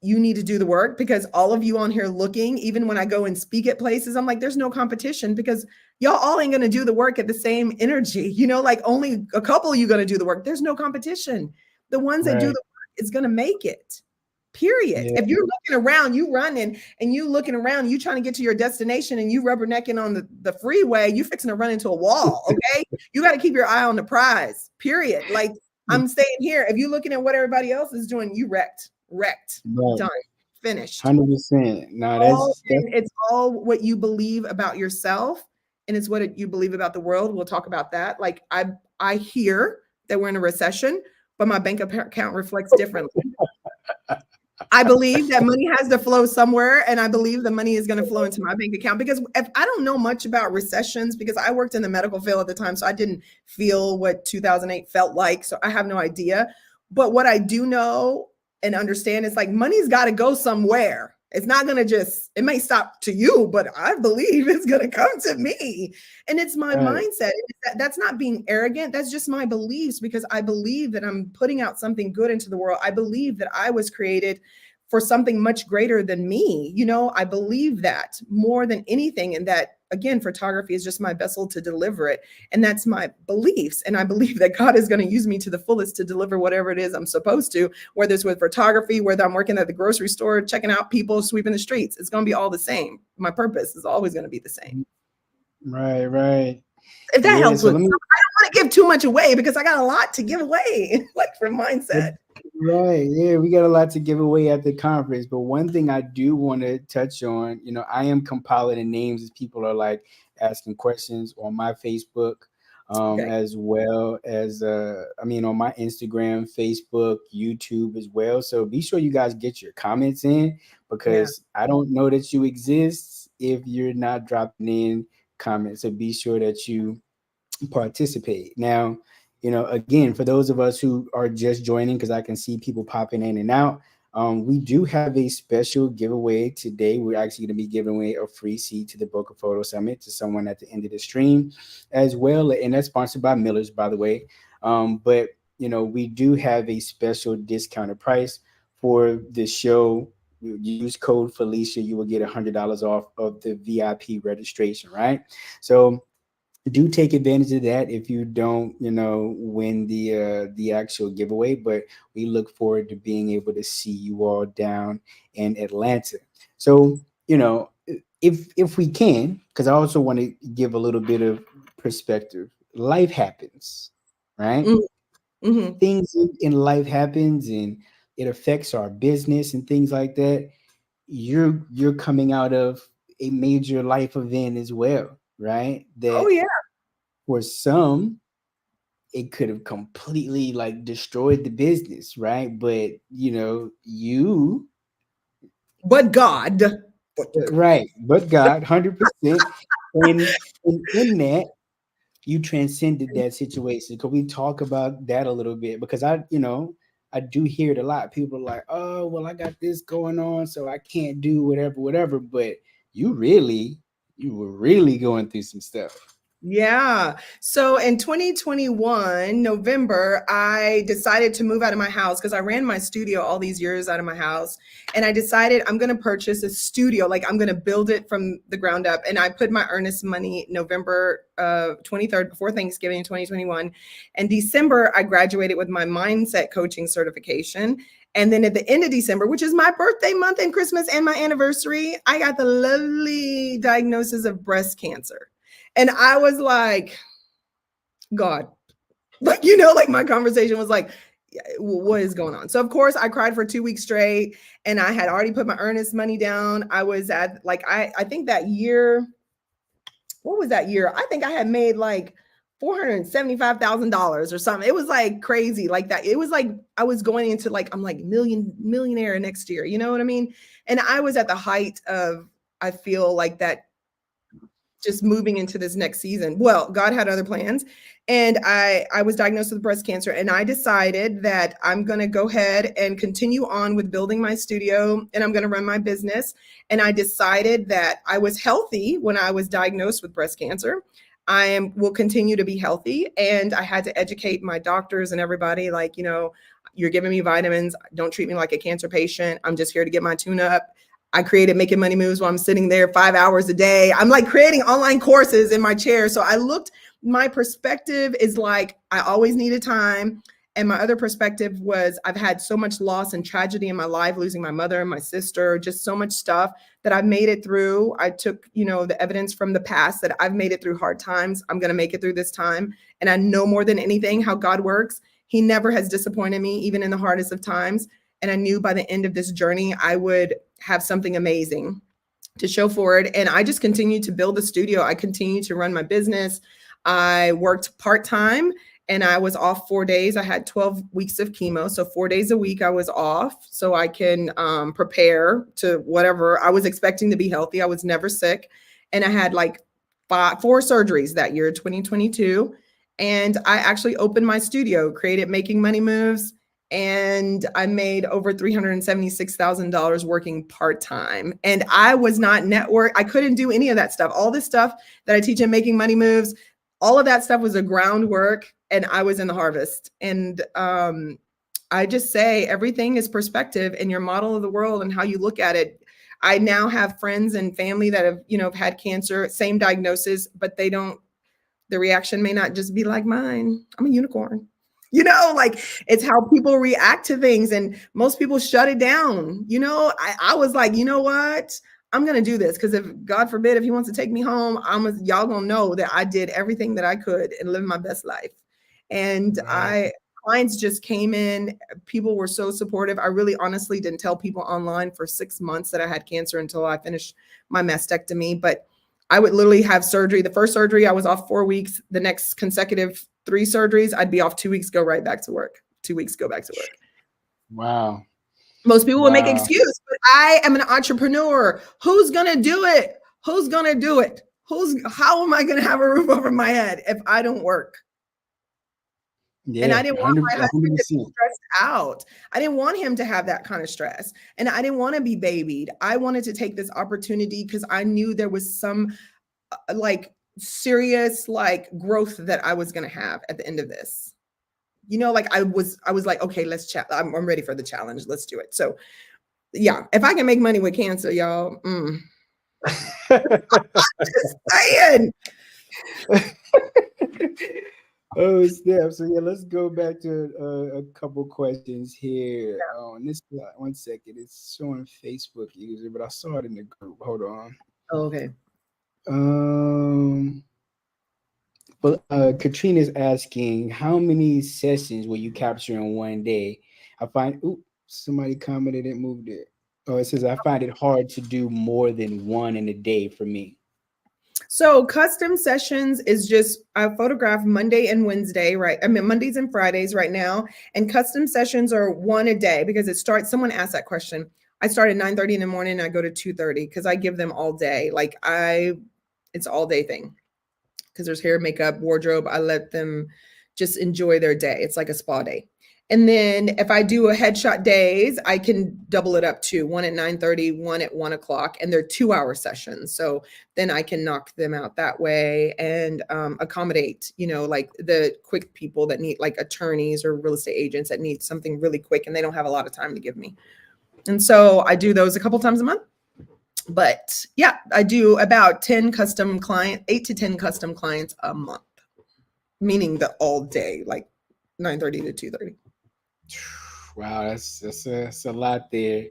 you need to do the work, because all of you on here looking, even when I go and speak at places, I'm like, there's no competition, because y'all all ain't going to do the work at the same energy, like only a couple of you going to do the work. There's no competition. The ones that do the Right. work is going to make it. Period. Yeah. If you're looking around, you running and you looking around, you trying to get to your destination and you rubbernecking on the freeway, you fixing to run into a wall. Okay. You got to keep your eye on the prize. Period. Like, I'm staying here. If you're looking at what everybody else is doing, you wrecked, Right. done, finished. 100%. No, that's It's all what you believe about yourself, and it's what you believe about the world. We'll talk about that. Like, I hear that we're in a recession, but my bank account reflects differently. I believe that money has to flow somewhere, and I believe the money is going to flow into my bank account, because if I don't know much about recessions, because I worked in the medical field at the time, so I didn't feel what 2008 felt like. So I have no idea. But what I do know and understand is, like, money's got to go somewhere. It's not going to it may stop to you, but I believe it's going to come to me. And it's my right. mindset. That's not being arrogant. That's just my beliefs, because I believe that I'm putting out something good into the world. I believe that I was created for something much greater than me. I believe that more than anything. And that, again, photography is just my vessel to deliver it. And that's my beliefs. And I believe that God is going to use me to the fullest to deliver whatever it is I'm supposed to, whether it's with photography, whether I'm working at the grocery store, checking out people, sweeping the streets. It's going to be all the same. My purpose is always going to be the same. Right, right. If that Yeah, helps so with, let me I don't want to give too much away, because I got a lot to give away, like, from mindset. right. Yeah, we got a lot to give away at the conference. But one thing I do want to touch on, I am compiling the names as people are like asking questions on my Facebook, Okay. as well as on my Instagram, Facebook, YouTube as well. So be sure you guys get your comments in, Yeah. because I don't know that you exist if you're not dropping in comments. So be sure that you participate. Now, again, for those of us who are just joining, because I can see people popping in and out, we do have a special giveaway today. We're actually going to be giving away a free seat to the Bokeh Photo Summit to someone at the end of the stream as well. And that's sponsored by Miller's, by the way. But, we do have a special discounted price for the show. You use code Felicia, you will get $100 off of the VIP registration, right? So do take advantage of that if you don't win the actual giveaway. But we look forward to being able to see you all down in Atlanta. So if we can, because I also want to give a little bit of perspective. Life happens, right? Mm-hmm. Things in life happens, and it affects our business and things like that. You're coming out of a major life event as well, right? Oh, That yeah. for some, it could have completely like destroyed the business, right? But you But God. right, but God, 100%. And in that, you transcended that situation. Could we talk about that a little bit? Because I do hear it a lot. People are like, oh, well, I got this going on, so I can't do whatever. But you were really going through some stuff. Yeah. So in 2021, November, I decided to move out of my house because I ran my studio all these years out of my house. And I decided I'm going to purchase a studio. Like I'm going to build it from the ground up. And I put my earnest money November 23rd before Thanksgiving in 2021. And December, I graduated with my mindset coaching certification. And then at the end of December, which is my birthday month and Christmas and my anniversary, I got the lovely diagnosis of breast cancer. And I was like, God, like, like my conversation was like, what is going on? So of course I cried for 2 weeks straight and I had already put my earnest money down. I was at like, I think that year, what was that year? I think I had made like $475,000 or something. It was like crazy like that. It was like, I was going into like, I'm like millionaire next year. You know what I mean? And I was at the height of, I feel like that just moving into this next season. Well, God had other plans. And I was diagnosed with breast cancer. And I decided that I'm going to go ahead and continue on with building my studio and I'm going to run my business. And I decided that I was healthy when I was diagnosed with breast cancer. Will continue to be healthy. And I had to educate my doctors and everybody, like, you're giving me vitamins. Don't treat me like a cancer patient. I'm just here to get my tune up. I created Making Money Moves while I'm sitting there 5 hours a day. I'm like creating online courses in my chair. So my perspective is like, I always needed time. And my other perspective was I've had so much loss and tragedy in my life, losing my mother and my sister, just so much stuff that I've made it through. I took, the evidence from the past that I've made it through hard times. I'm going to make it through this time. And I know more than anything how God works. He never has disappointed me, even in the hardest of times. And I knew by the end of this journey, I would have something amazing to show for it. And I just continued to build the studio. I continued to run my business. I worked part-time and I was off 4 days. I had 12 weeks of chemo. So 4 days a week I was off so I can prepare to whatever. I was expecting to be healthy. I was never sick. And I had like 4 surgeries that year, 2022. And I actually opened my studio, created Making Money Moves. And I made over $376,000 working part-time. And I was not I couldn't do any of that stuff. All this stuff that I teach in Making Money Moves, all of that stuff was a groundwork and I was in the harvest. And I just say everything is perspective and your model of the world and how you look at it. I now have friends and family that have had cancer, same diagnosis, but the reaction may not just be like mine. I'm a unicorn. Like it's how people react to things. And most people shut it down. I was like, you know what? I'm going to do this because if God forbid, if he wants to take me home, y'all going to know that I did everything that I could and live my best life. And Right. clients just came in. People were so supportive. I really honestly didn't tell people online for 6 months that I had cancer until I finished my mastectomy. But I would literally have surgery. The first surgery, I was off 4 weeks. The next consecutive 3 surgeries, I'd be off 2 weeks, go right back to work. 2 weeks, go back to work. Wow. Most people would make Wow. excuse, but I am an entrepreneur. Who's going to do it? Who's going to do it? How am I going to have a roof over my head if I don't work? And Yeah, I didn't want 100, my husband to be 100%. stressed out. I didn't want him to have that kind of stress. And I didn't want to be babied. I wanted to take this opportunity because I knew there was some like serious like growth that I was going to have at the end of this. Like I was like, okay, let's chat. I'm ready for the challenge. Let's do it. So yeah, if I can make money with cancer, y'all, just saying. Oh, snap. So yeah, let's go back to a couple questions here. On this 1 second, it's showing Facebook user, but I saw it in the group. Hold on. Oh, okay. But Katrina's asking, how many sessions will you capture in one day? I find, somebody commented it moved it. Oh, it says I find it hard to do more than one in a day for me. So custom sessions is just I photograph Monday and Wednesday, right? I mean Mondays and Fridays right now. And custom sessions are one a day because someone asked that question. I start at 9:30 in the morning and I go to 2:30 because I give them all day. It's all day thing. Because there's hair, makeup, wardrobe. I let them just enjoy their day. It's like a spa day. And then if I do a headshot days, I can double it up to one at 9:30, one at 1 o'clock, and they're 2 hour sessions. So then I can knock them out that way and accommodate, like the quick people that need, like attorneys or real estate agents that need something really quick and they don't have a lot of time to give me. And so I do those a couple times a month. But yeah, I do about 10 custom client, 8 to 10 custom clients a month, meaning the all day, like 9:30 to 2:30. Wow, that's a lot there.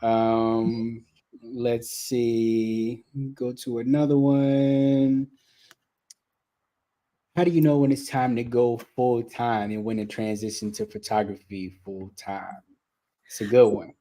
Um, let's see. Go to another one. How do you know when it's time to go full time and when to transition to photography full time? It's a good one.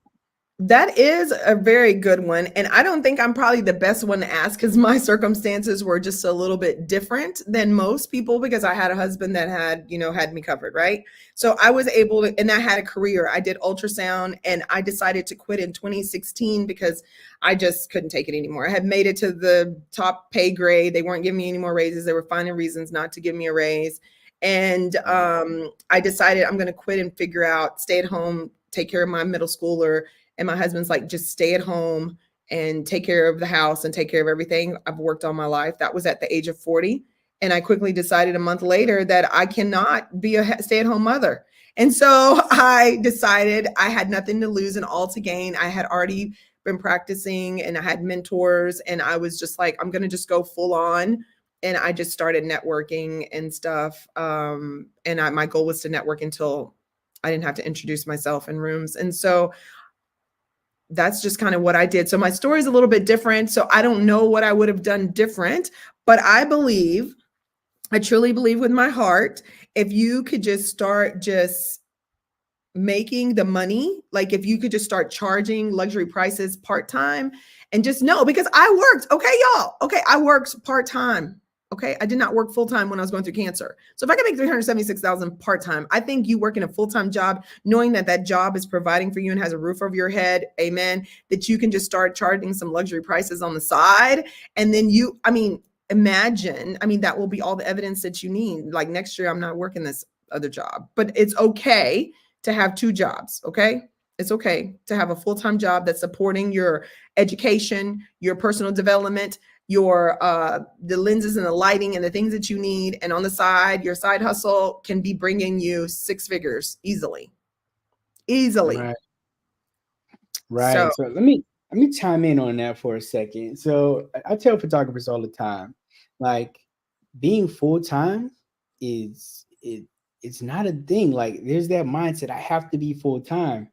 That is a very good one. And I don't think I'm probably the best one to ask because my circumstances were just a little bit different than most people because I had a husband that had me covered, right? So I was able to, and I had a career. I did ultrasound and I decided to quit in 2016 because I just couldn't take it anymore. I had made it to the top pay grade. They weren't giving me any more raises. They were finding reasons not to give me a raise. And I decided I'm going to quit and figure out, stay at home, take care of my middle schooler. And my husband's like, just stay at home and take care of the house and take care of everything. I've worked all my life. That was at the age of 40. And I quickly decided a month later that I cannot be a stay-at-home mother. And so I decided I had nothing to lose and all to gain. I had already been practicing and I had mentors. And I was just like, I'm going to just go full on. And I just started networking and stuff. My goal was to network until I didn't have to introduce myself in rooms. And so that's just kind of what I did. So my story is a little bit different. So I don't know what I would have done different, but I truly believe with my heart, if you could just start just making the money, like if you could just start charging luxury prices part-time and just know, because I worked, okay, y'all, okay, I worked part-time. Okay, I did not work full-time when I was going through cancer. So if I can make $376,000 part-time, I think you work in a full-time job, knowing that that job is providing for you and has a roof over your head, amen, that you can just start charging some luxury prices on the side. And then imagine, that will be all the evidence that you need. Like next year, I'm not working this other job, but it's okay to have two jobs, okay? It's okay to have a full-time job that's supporting your education, your personal development, your the lenses and the lighting and the things that you need, and on the side, your side hustle can be bringing you six figures easily. Right. So Right. So let me chime in on that for a second. So I tell photographers all the time, like being full time it's not a thing. Like there's that mindset I have to be full time.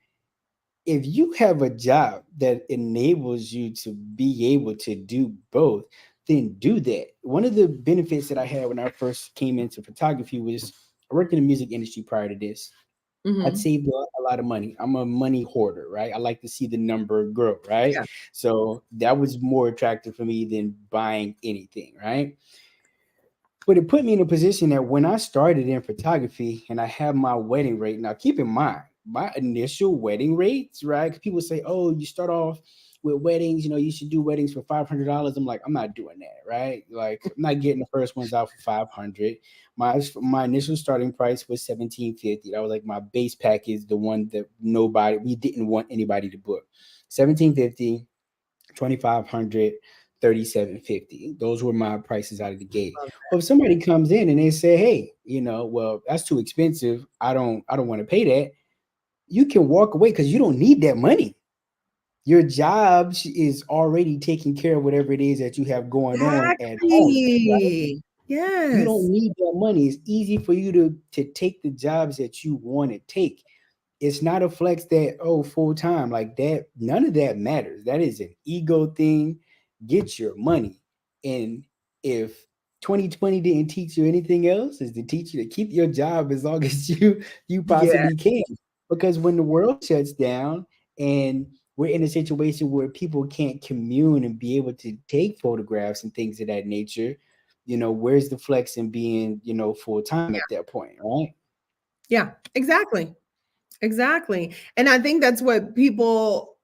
If you have a job that enables you to be able to do both, then do that. One of the benefits that I had when I first came into photography was I worked in the music industry prior to this. I'd mhm, saved a lot of money. I'm a money hoarder, right? I like to see the number grow, right? yeah, So that was more attractive for me than buying anything, right? But it put me in a position that when I started in photography and I have my wedding rate, now keep in mind, my initial wedding rates, right? 'Cause people say, oh, you start off with weddings, you should do weddings for $500. I'm like, I'm not doing that, right? Like, I'm not getting the first ones out for 500. My initial starting price was 1750. That was like my base package, the one that we didn't want anybody to book. 1750, 2500, 3750. Those were my prices out of the gate. love Well, if somebody comes in and they say, hey, well, that's too expensive, I don't want to pay that, you can walk away because you don't need that money. Your job is already taking care of whatever it is that you have going on at home, right? exactly. You Yes. don't need that money. It's easy for you to take the jobs that you want to take. It's not a flex that, oh, full time, like that. None of that matters. That is an ego thing. Get your money. And if 2020 didn't teach you anything else, is to teach you to keep your job as long as you Yeah. possibly can. Because when the world shuts down and we're in a situation where people can't commune and be able to take photographs and things of that nature, where's the flex in being, full time at that point, right? Yeah. Exactly. Exactly. And I think that's what people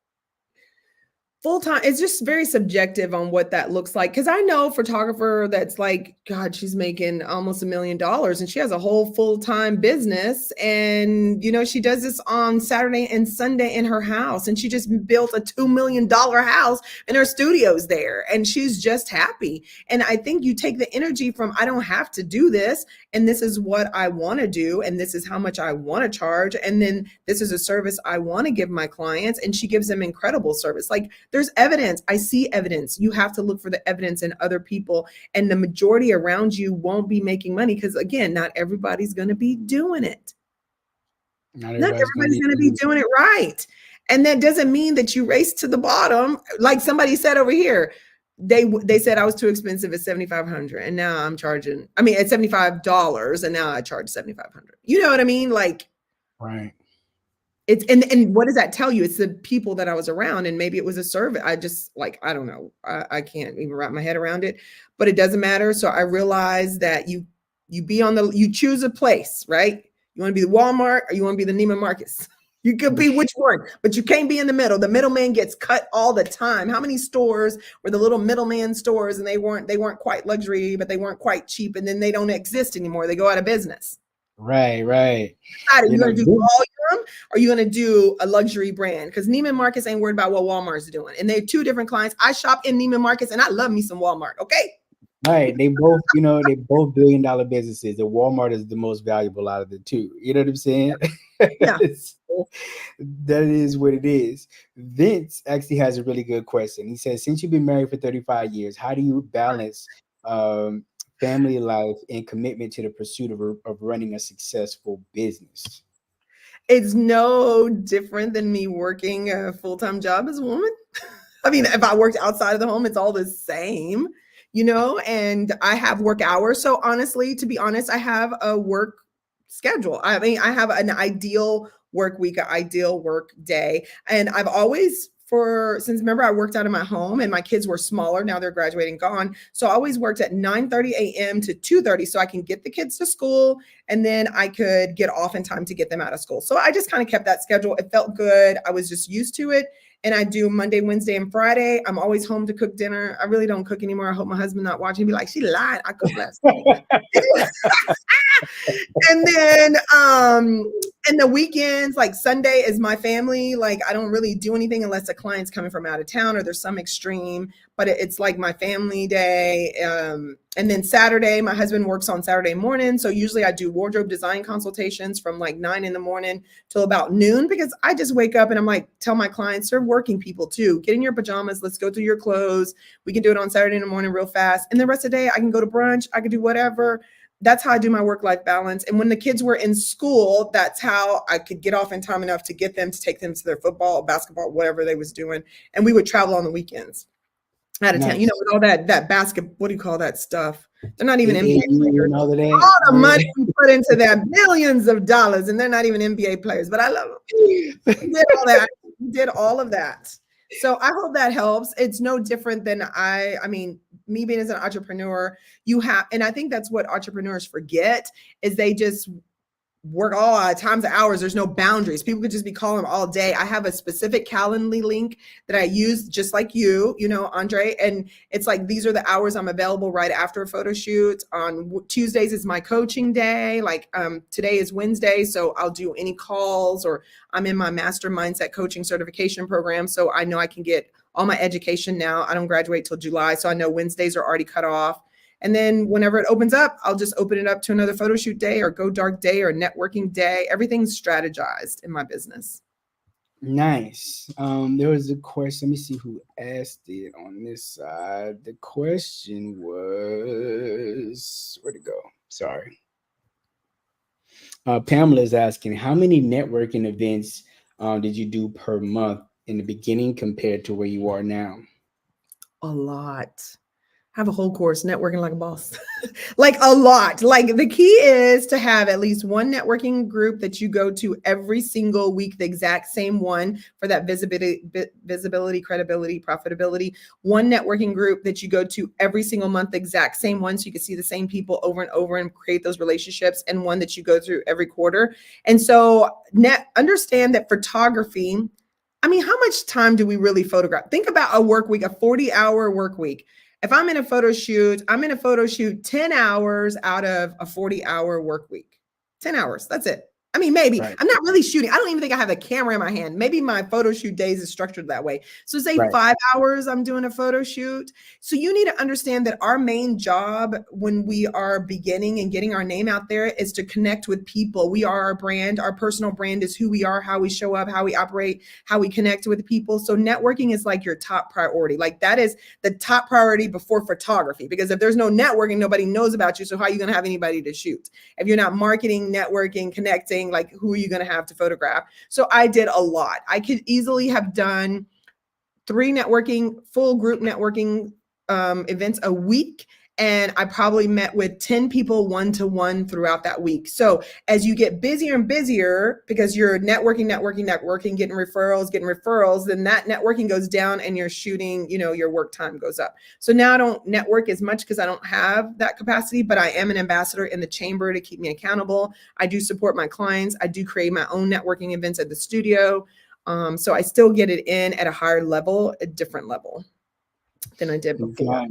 Full time, it's just very subjective on what that looks like. Cause I know a photographer that's like, God, she's making almost $1 million and she has a whole full time business. And, she does this on Saturday and Sunday in her house. And she just built a $2 million house and her studio's there. And she's just happy. And I think you take the energy from, I don't have to do this. And this is what I want to do. And this is how much I want to charge. And then this is a service I want to give my clients. And she gives them incredible service. Like, there's evidence. I see evidence. You have to look for the evidence in other people. And the majority around you won't be making money because, again, not everybody's going to be doing it. Not Not everybody's going everybody's to going to be be. doing it right. And that doesn't mean that you race to the bottom. Like somebody said over here, they said I was too expensive at $7,500, and now I'm charging. I mean, at $75, and now I charge $7,500. You know what I mean? Like, Right. it's and what does that tell you? It's the people that I was around, and maybe it was a service. I just like, I don't know. I can't even wrap my head around it, but it doesn't matter. So I realized that you choose a place, right? You want to be the Walmart or you want to be the Neiman Marcus. You could be which one, but you can't be in the middle. The middleman gets cut all the time. How many stores were the little middleman stores and they weren't quite luxury, but they weren't quite cheap, and then they don't exist anymore. They go out of business. Right, right. Are You you know, going to do volume or are you going to do a luxury brand? Because Neiman Marcus ain't worried about what Walmart's doing. And they're two different clients. I shop in Neiman Marcus and I love me some Walmart. Okay. right. They both, they both billion-dollar businesses. The Walmart is the most valuable out of the two. You know what I'm saying? Yeah. So, that is what it is. Vince actually has a really good question. He says, since you've been married for 35 years, how do you balance um, family life and commitment to the pursuit of running a successful business? It's no different than me working a full-time job as a woman. I mean, if I worked outside of the home, it's all the same, and I have work hours. So honestly, to be honest, I have a work schedule. I mean, I have an ideal work week, an ideal work day. And I've always, since remember, I worked out of my home and my kids were smaller. Now they're graduating, gone. So I always worked at 9:30 a.m. to 2:30 so I can get the kids to school and then I could get off in time to get them out of school. So I just kind of kept that schedule. It felt good. I was just used to it. And I do Monday, Wednesday, and Friday. I'm always home to cook dinner. I really don't cook anymore. I hope my husband not watching. Be like, she lied. I cooked last night. And then in the weekends, like Sunday is my family. Like I don't really do anything unless a client's coming from out of town or there's some extreme, but it's like my family day. And then Saturday, my husband works on Saturday morning. So usually I do wardrobe design consultations from like 9 in the morning till about noon, because I just wake up and I'm like, tell my clients, they're working people too. Get in your pajamas. Let's go through your clothes. We can do it on Saturday in the morning real fast. And the rest of the day, I can go to brunch. I can do whatever. That's how I do my work-life balance. And when the kids were in school, that's how I could get off in time enough to get them to take them to their football, basketball, whatever they was doing. And we would travel on the weekends out of town, Nice. with all that basket, what do you call that stuff? They're not even NBA AAU players. and all of that. All the money we put into that, millions of dollars, and they're not even NBA players, but I love them. We did all that. We did all of that. So I hope that helps. It's no different than I mean, me being as an entrepreneur, you have, and I think that's what entrepreneurs forget is they just work all times of hours. There's no boundaries. People could just be calling all day. I have a specific Calendly link that I use just like you, Andre. And it's like, these are the hours I'm available right after a photo shoot. On Tuesdays is my coaching day. Like today is Wednesday. So I'll do any calls, or I'm in my master mindset coaching certification program. So I know I can get all my education now. I don't graduate till July. So I know Wednesdays are already cut off. And then whenever it opens up, I'll just open it up to another photo shoot day or go dark day or networking day. Everything's strategized in my business. Nice. There was a question. Let me see who asked it on this side. The question was, where'd it go? Sorry. Pamela is asking, how many networking events did you do per month in the beginning compared to where you are now? A lot. Have a whole course, networking like a boss. Like a lot. Like the key is to have at least one networking group that you go to every single week, the exact same one for that visibility, credibility, profitability. One networking group that you go to every single month, the exact same one, so you can see the same people over and over and create those relationships, and one that you go through every quarter. And so understand that photography, I mean, how much time do we really photograph? Think about a work week, a 40-hour work week. If I'm in a photo shoot, I'm in a photo shoot 10 hours out of a 40-hour work week. 10 hours. That's it. I mean, maybe Right. I'm not really shooting. I don't even think I have a camera in my hand. Maybe my photo shoot days is structured that way. So say Right. 5 hours, I'm doing a photo shoot. So you need to understand that our main job when we are beginning and getting our name out there is to connect with people. We are our brand. Our personal brand is who we are, how we show up, how we operate, how we connect with people. So networking is like your top priority. Like that is the top priority before photography, because if there's no networking, nobody knows about you. So how are you going to have anybody to shoot? If you're not marketing, networking, connecting, like who are you going to have to photograph? So I did a lot. I could easily have done 3 full group networking events a week. And I probably met with 10 people one-to-one throughout that week. So as you get busier and busier, because you're networking, getting referrals, then that networking goes down and you're shooting, your work time goes up. So now I don't network as much because I don't have that capacity, but I am an ambassador in the chamber to keep me accountable. I do support my clients. I do create my own networking events at the studio. So I still get it in at a higher level, a different level than I did before. Got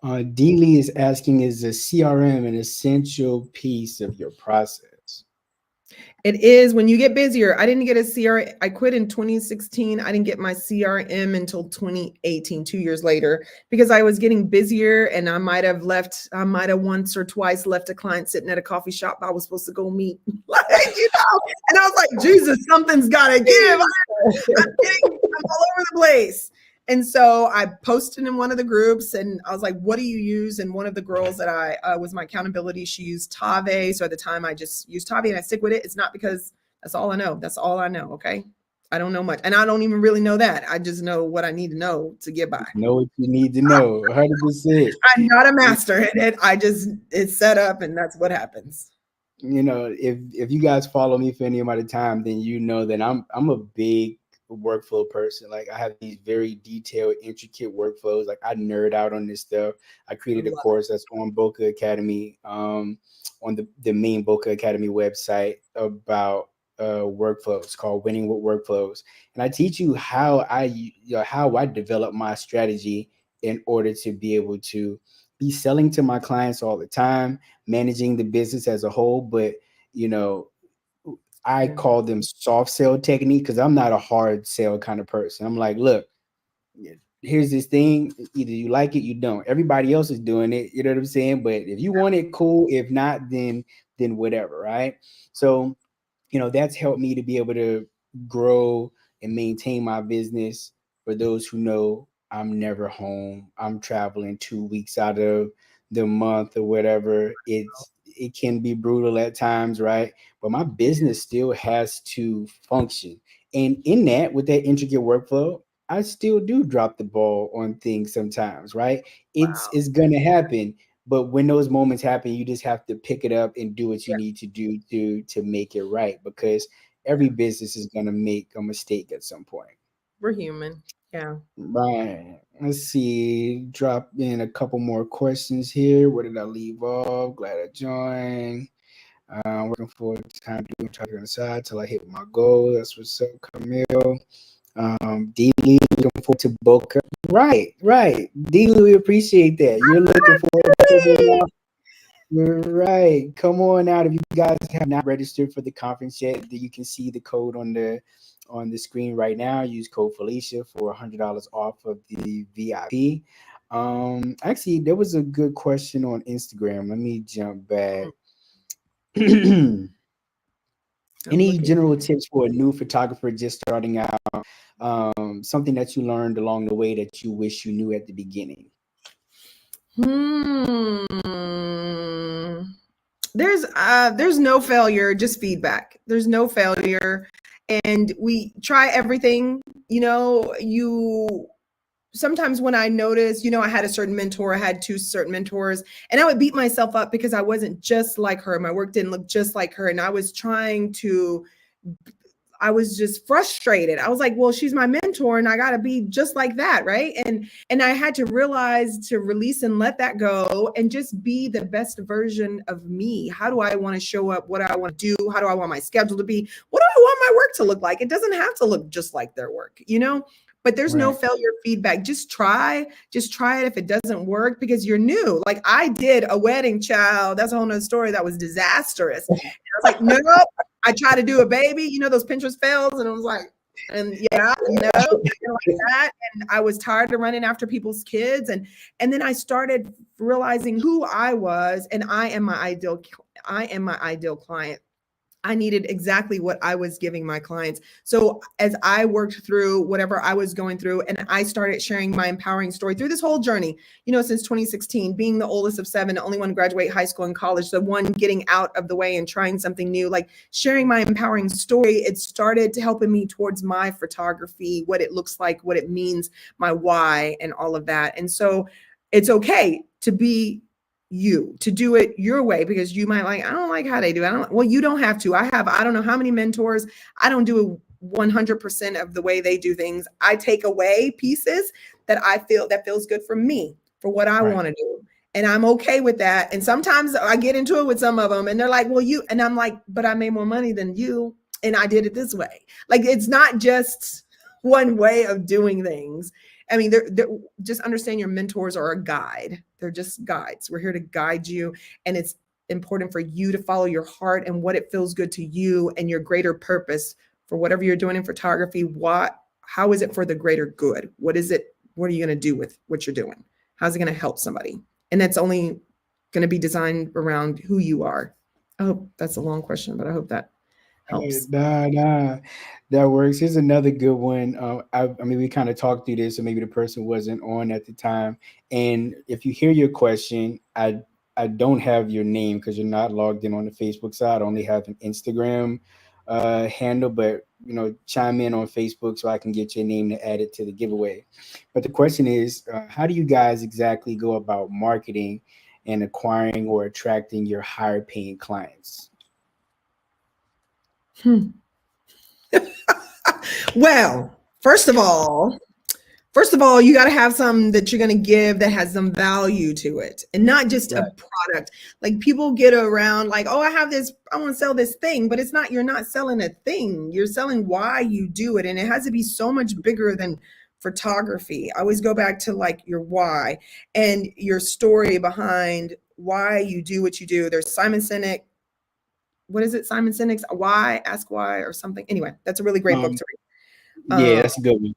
Dealey is asking, is a CRM an essential piece of your process? It is when you get busier. I didn't get a CRM. I quit in 2016. I didn't get my CRM until 2018, 2 years later, because I was getting busier and I might have once or twice left a client sitting at a coffee shop I was supposed to go meet. And I was like, Jesus, something's got to give. I'm all over the place. And so I posted in one of the groups and I was like, what do you use? And one of the girls that I was my accountability, she used Tave. So at the time I just used Tave and I stick with it. It's not because that's all I know. That's all I know. Okay. I don't know much. And I don't even really know that. I just know what I need to know to get by. Know what you need to know. 100%. I'm not a master at it. It's set up and that's what happens. If you guys follow me for any amount of time, then you know that I'm a big workflow person. Like I have these very detailed, intricate workflows. Like I nerd out on this stuff. I I created a love course that's on Bokeh Academy, on the main Bokeh Academy website about workflows called Winning with Workflows, and I teach you how I develop my strategy in order to be able to be selling to my clients all the time, managing the business as a whole. But you know, I it. call them soft sell technique because I'm not a hard sell kind of person. I'm like, look, here's this thing. Either you like it, you don't. Everybody else is doing it. You know what I'm saying? But if you want it, cool. If not, then whatever, right? So that's helped me to be able to grow and maintain my business. For those who know, I'm never home. I'm traveling 2 weeks out of the month or whatever. It can be brutal at times, right? But my business still has to function. And in that, with that intricate workflow, I still do drop the ball on things sometimes, right? It's Wow. it's gonna happen. But when those moments happen, you just have to pick it up and do what you Yeah, need to do to make it right, because every business is gonna make a mistake at some point. we're human. Yeah. Right. Let's see. Drop in a couple more questions here. Where did I leave off? Glad I joined. Working for time doing trying on the side till I hit my goal. That's what's up, Camille. Deely, looking forward to Bokeh. Right. Deely, we appreciate that. You're looking forward to it. Right. Come on out. If you guys have not registered for the conference yet, you can see the code on the screen right now. Use code Felicia for $100 off of the VIP. Actually, there was a good question on Instagram. Let me jump back. I'm Any looking. general tips for a new photographer just starting out? Something that you learned along the way that you wish you knew at the beginning. There's no failure, just feedback. There's no failure. And we try everything. You sometimes when I noticed, I had a certain mentor, I had 2 certain mentors, and I would beat myself up because I wasn't just like her. My work didn't look just like her. And I was just frustrated. I was like, well, she's my mentor and I got to be just like that, right? And I had to realize to release and let that go and just be the best version of me. How do I want to show up? What do I want to do? How do I want my schedule to be? What do want my work to look like. It doesn't have to look just like their work, but there's no Right. failure feedback. Just try it. If it doesn't work, because you're new. Like I did a wedding, child. That's a whole nother story. That was disastrous. And I was like, no, I tried to do a baby, those Pinterest fails. And I was like, and yeah, no, I didn't like that. And I was tired of running after people's kids. And then I started realizing who I was, and I am my ideal client. I needed exactly what I was giving my clients. So as I worked through whatever I was going through, and I started sharing my empowering story through this whole journey, since 2016, being the oldest of 7, the only one to graduate high school and college, the one getting out of the way and trying something new, like sharing my empowering story, it started to helping me towards my photography, what it looks like, what it means, my why, and all of that. And so it's okay to be you, to do it your way, because you might like, I don't like how they do it. Well, you don't have to. I don't know how many mentors. I don't do 100% of the way they do things. I take away pieces that I feel that feels good for me, for what I want to do. And I'm okay with that. And sometimes I get into it with some of them and they're like, well, and I'm like, but I made more money than you. And I did it this way. Like, it's not just one way of doing things. I mean, they're just understand your mentors are a guide. They're just guides. We're here to guide you. And it's important for you to follow your heart and what it feels good to you and your greater purpose for whatever you're doing in photography. How is it for the greater good? What is it? What are you going to do with what you're doing? How's it going to help somebody? And that's only going to be designed around who you are. I hope that's a long question, but I hope that helps. Nah, that works. Here's another good one. I mean, we kind of talked through this, so maybe the person wasn't on at the time. And if you hear your question, I don't have your name because you're not logged in on the Facebook side. I only have an Instagram handle, but chime in on Facebook so I can get your name to add it to the giveaway. But the question is, how do you guys exactly go about marketing and acquiring or attracting your higher paying clients? Well, first of all, you got to have something that you're going to give that has some value to it, and not just a product. Like, people get around like, oh, I want to sell this thing, but you're not selling a thing. You're selling why you do it. And it has to be so much bigger than photography. I always go back to like your why and your story behind why you do what you do. There's Simon Sinek. What is it? Simon Sinek's Why? Ask Why or something. Anyway, that's a really great book to read. Yeah, that's a good one.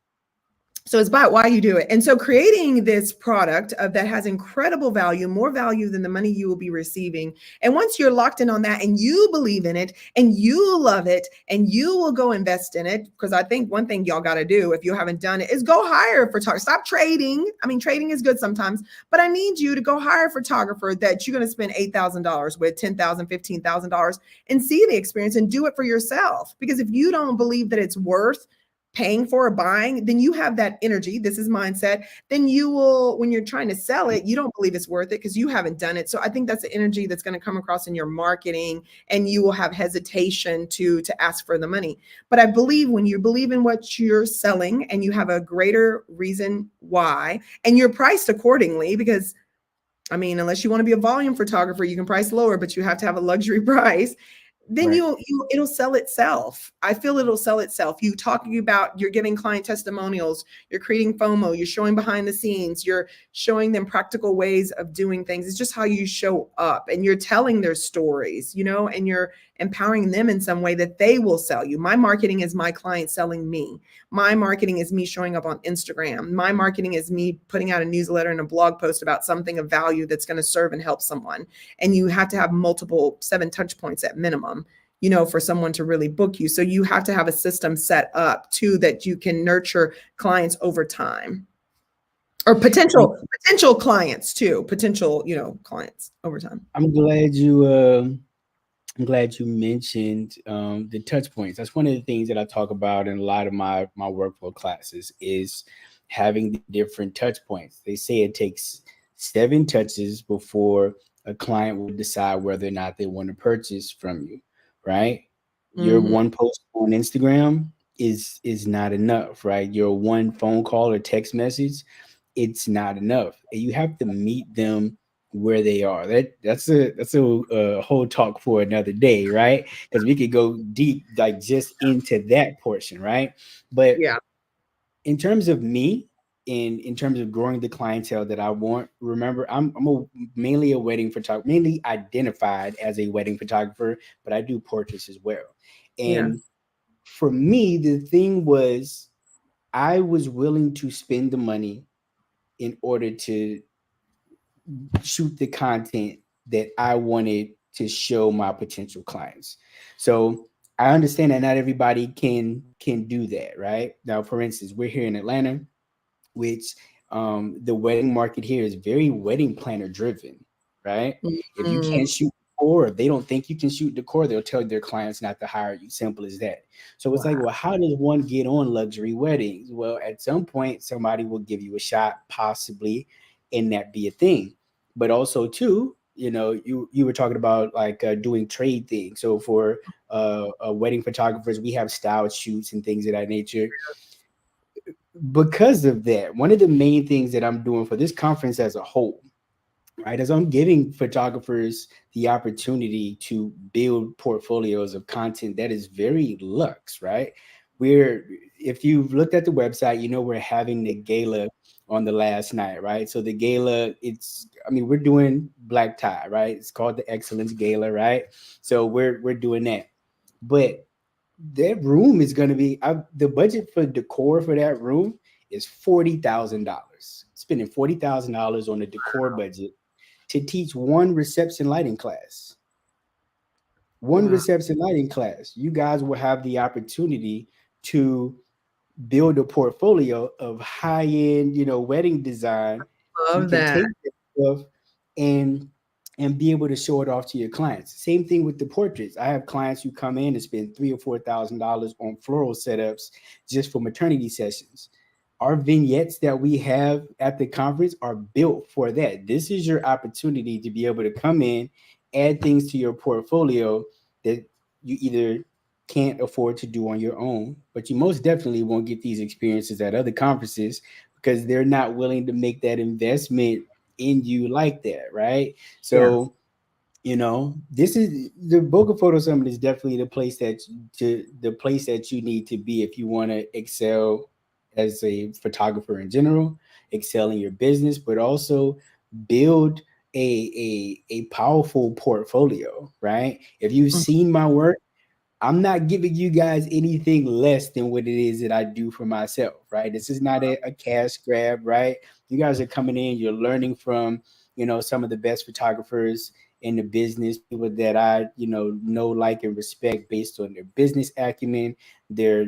So it's about why you do it. And so creating this product that has incredible value, more value than the money you will be receiving. And once you're locked in on that and you believe in it and you love it and you will go invest in it, because I think one thing y'all got to do if you haven't done it is go hire a photographer. Stop trading. I mean, trading is good sometimes, but I need you to go hire a photographer that you're going to spend $8,000 with, $10,000, $15,000, and see the experience and do it for yourself. Because if you don't believe that it's worth paying for or buying, then you have that energy. This is mindset. Then you will, when you're trying to sell it, you don't believe it's worth it because you haven't done it. So I think that's the energy that's going to come across in your marketing, and you will have hesitation to ask for the money. But I believe when you believe in what you're selling and you have a greater reason why, and you're priced accordingly, because I mean, unless you want to be a volume photographer, you can price lower, but you have to have a luxury price. Then it'll sell itself. I feel it'll sell itself. You talking about, you're giving client testimonials, you're creating FOMO, you're showing behind the scenes, you're showing them practical ways of doing things. It's just how you show up, and you're telling their stories, and you're empowering them in some way that they will sell you. My marketing is my client selling me. My marketing is me showing up on Instagram. My marketing is me putting out a newsletter and a blog post about something of value that's going to serve and help someone. And you have to have 7 touch points at minimum, for someone to really book you. So you have to have a system set up too, that you can nurture clients over time, or potential clients too, clients over time. I'm glad you mentioned the touch points. That's one of the things that I talk about in a lot of my workflow classes, is having the different touch points. They say it takes 7 touches before a client will decide whether or not they want to purchase from you, right? Your one post on Instagram is not enough, right? Your one phone call or text message, it's not enough. And you have to meet them where they are. That's a whole talk for another day, right? Because we could go deep, like just into that portion, right? But Yeah. in terms of me, in terms of growing the clientele that I want, remember, mainly a wedding photographer, mainly identified as a wedding photographer, but I do portraits as well. Yeah. And for me, the thing was, I was willing to spend the money in order to shoot the content that I wanted to show my potential clients. So I understand that not everybody can do that, right? Now, for instance, we're here in Atlanta, which the wedding market here is very wedding planner driven, right? If you Mhm. can't shoot decor, or they don't think you can shoot decor, they'll tell their clients not to hire you. Simple as that. So it's like, Wow. well, how does one get on luxury weddings? Well, at some point, somebody will give you a shot, possibly, and that be a thing. But also, too, you were talking about like doing trade things. So for wedding photographers, we have style shoots and things of that nature. Because of that, one of the main things that I'm doing for this conference as a whole, right, is I'm giving photographers the opportunity to build portfolios of content that is very luxe, right? We're If you've looked at the website, we're having the gala on the last night, right? So the gala, we're doing black tie, right? It's called the Excellence Gala, right? So we're doing that. But that room is going to be the budget for decor for that room is $40,000. Spending $40,000 on a decor budget to teach one reception lighting class. One Wow. reception lighting class. You guys will have the opportunity to build a portfolio of high end, wedding design. You Love can that. take that stuff and be able to show it off to your clients. Same thing with the portraits. I have clients who come in and spend $3,000 or $4,000 on floral setups just for maternity sessions. Our vignettes that we have at the conference are built for that. This is your opportunity to be able to come in, add things to your portfolio that you either can't afford to do on your own, but you most definitely won't get these experiences at other conferences because they're not willing to make that investment in you like that, right? Yeah. So, this is the Bokeh Photo Summit is definitely the place that you need to be if you want to excel as a photographer in general, excel in your business, but also build a powerful portfolio, right? If you've Mm. seen my work, I'm not giving you guys anything less than what it is that I do for myself, right? This is not a cash grab, right? You guys are coming in, you're learning from, some of the best photographers in the business, people that I, know, like, and respect based on their business acumen, their,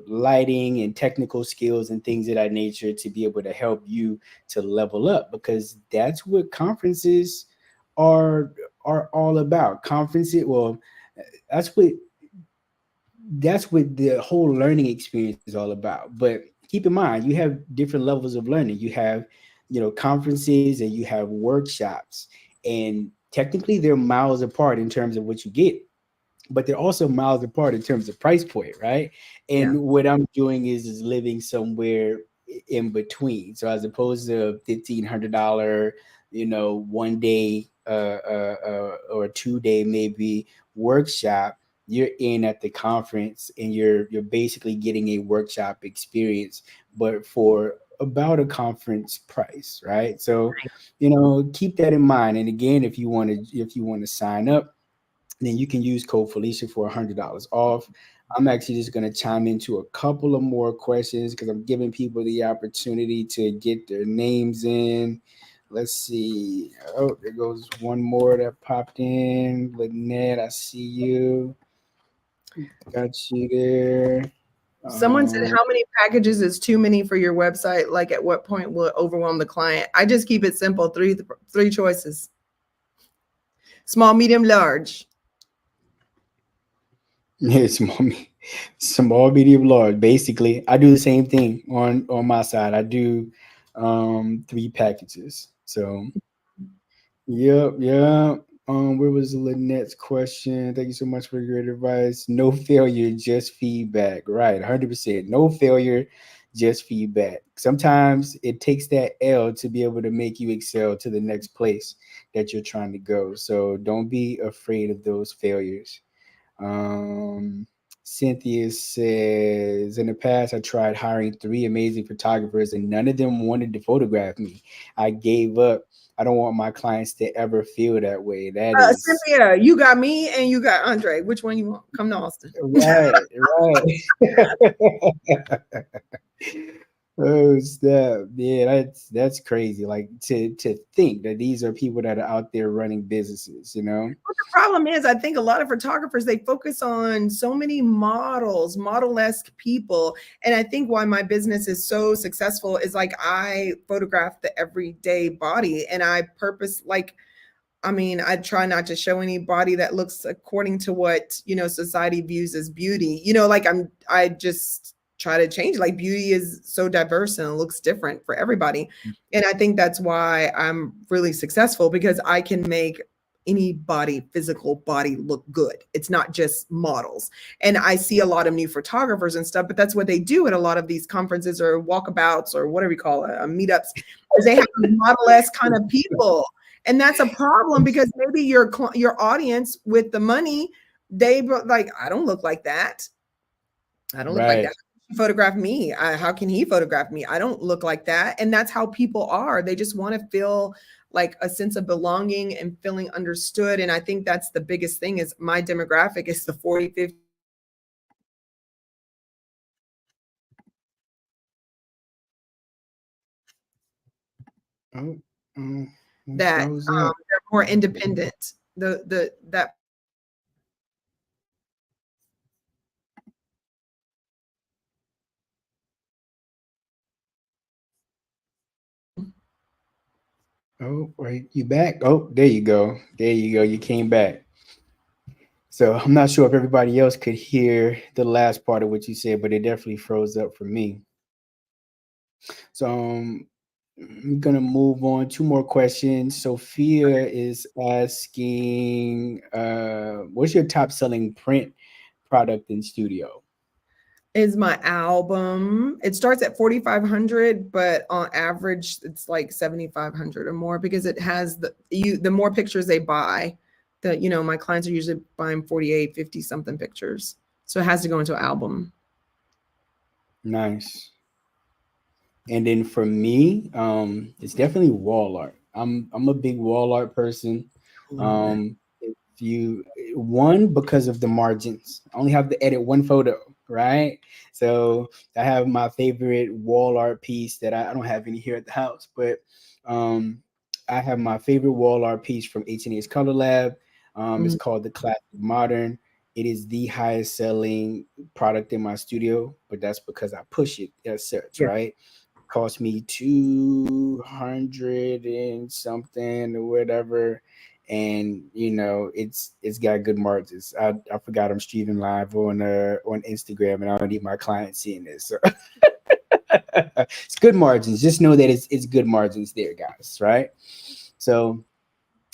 lighting and technical skills and things of that nature to be able to help you to level up because that's what conferences are are all about. Conferences, well, that's what that's what the whole learning experience is all about. But keep in mind, you have different levels of learning. You have, conferences and you have workshops, and technically they're miles apart in terms of what you get, but they're also miles apart in terms of price point, right? Yeah. And what I'm doing is living somewhere in between. So as opposed to $1,500, one day or 2 day maybe workshop, you're in at the conference and you're basically getting a workshop experience, but for about a conference price, right? So, keep that in mind. And again, if you want to sign up, then you can use code Felicia for $100 off. I'm actually just going to chime into a couple of more questions because I'm giving people the opportunity to get their names in. Let's see. Oh, there goes one more that popped in. Lynette, I see you. Got you there. Someone said, Um, how many packages is too many for your website? Like, at what point will it overwhelm the client? I just keep it simple. Three choices: small, medium, large. yeah, small, medium, large. Basically, I do the same thing on my side. I do 3 packages. So yep, yeah. Where was Lynette's question? Thank you so much for your great advice. No failure, just feedback. Right, 100%. No failure, just feedback. Sometimes it takes that L to be able to make you excel to the next place that you're trying to go. So don't be afraid of those failures. Um, Cynthia says, in the past, I tried hiring three amazing photographers and none of them wanted to photograph me. I gave up. I don't want my clients to ever feel that way. That is Cynthia, you got me and you got Andre. Which one you want? Come to Austin. right, right. Oh snap! Yeah, that's crazy. Like to think that these are people that are out there running businesses. You know. But the problem is, I think a lot of photographers they focus on so many models, model-esque people, and I think why my business is so successful is like I photograph the everyday body, and I purpose like I mean, I try not to show anybody that looks according to what, society views as beauty. Like I just try to change. Like beauty is so diverse and it looks different for everybody. And I think that's why I'm really successful because I can make any body, physical body look good. It's not just models. And I see a lot of new photographers and stuff, but that's what they do at a lot of these conferences or walkabouts or whatever we call it, meetups, is they have model-esque kind of people, and that's a problem because maybe your audience with the money, like, I don't look like that. I don't look like Right. that. Photograph me. How can he photograph me? I don't look like that. And that's how people are. They just want to feel like a sense of belonging and feeling understood. And I think that's the biggest thing is my demographic is the 40, 50. Oh, um, we That froze up. they're more independent. The that Oh, wait, you back? Oh, there you go. There you go. You came back. So I'm not sure if everybody else could hear the last part of what you said, but it definitely froze up for me. So I'm gonna move on. Two more questions. Sophia is asking, what's your top selling print product in studio? is my album. It starts at 4,500, but on average it's like 7,500 or more because it has the more pictures they buy, my clients are usually buying 48, 50 something pictures. So it has to go into an album. Nice. And then for me, it's definitely wall art. I'm a big wall art person. Love it. If you one because of the margins, I only have to edit one photo, right? So I have my favorite wall art piece that I don't have any here at the house, but um, I have my favorite wall art piece from H&H Color Lab. It's Mm, called the Classic Modern. It is the highest selling product in my studio, but that's because I push it as such, yeah. right? Cost me 200 and something or whatever, and it's got good margins. I forgot I'm streaming live on Instagram, and I don't need my clients seeing this, so it's good margins. Just know that it's good margins there, guys, right? So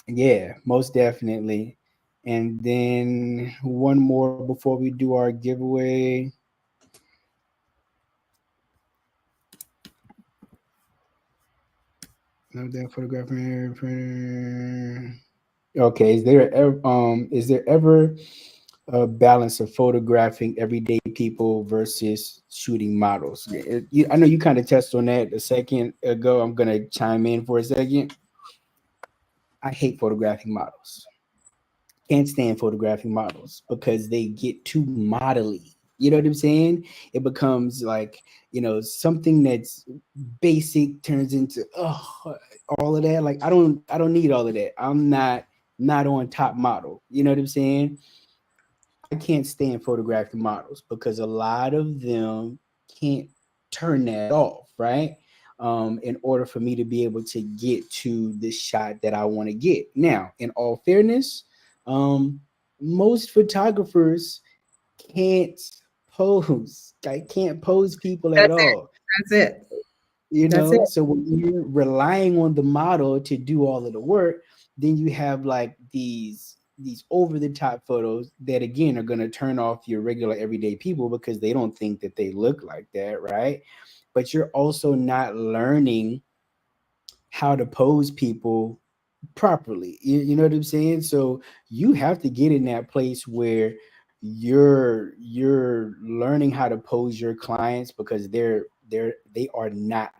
yeah, most definitely. And then one more before we do our giveaway. No, that photographer printer. Okay, is there ever a balance of photographing everyday people versus shooting models? I know you kind of touched on that a second ago. I'm gonna chime in for a second. I hate photographing models. Can't stand photographing models because they get too modelly. You know what I'm saying? It becomes like, something that's basic turns into all of that. Like I don't need all of that. I'm not on top model. You know what I'm saying? I can't stand photographing models because a lot of them can't turn that off, right? In order for me to be able to get to the shot that I want to get. Now, in all fairness, um, most photographers can't pose. I can't pose people at That's it. all. That's it. You That's it. know, so when you're relying on the model to do all of the work, then you have like these over the top photos that again are going to turn off your regular everyday people because they don't think that they look like that, right? but you're also not learning how to pose people properly. You know what I'm saying? So you have to get in that place where you're learning how to pose your clients, because they are not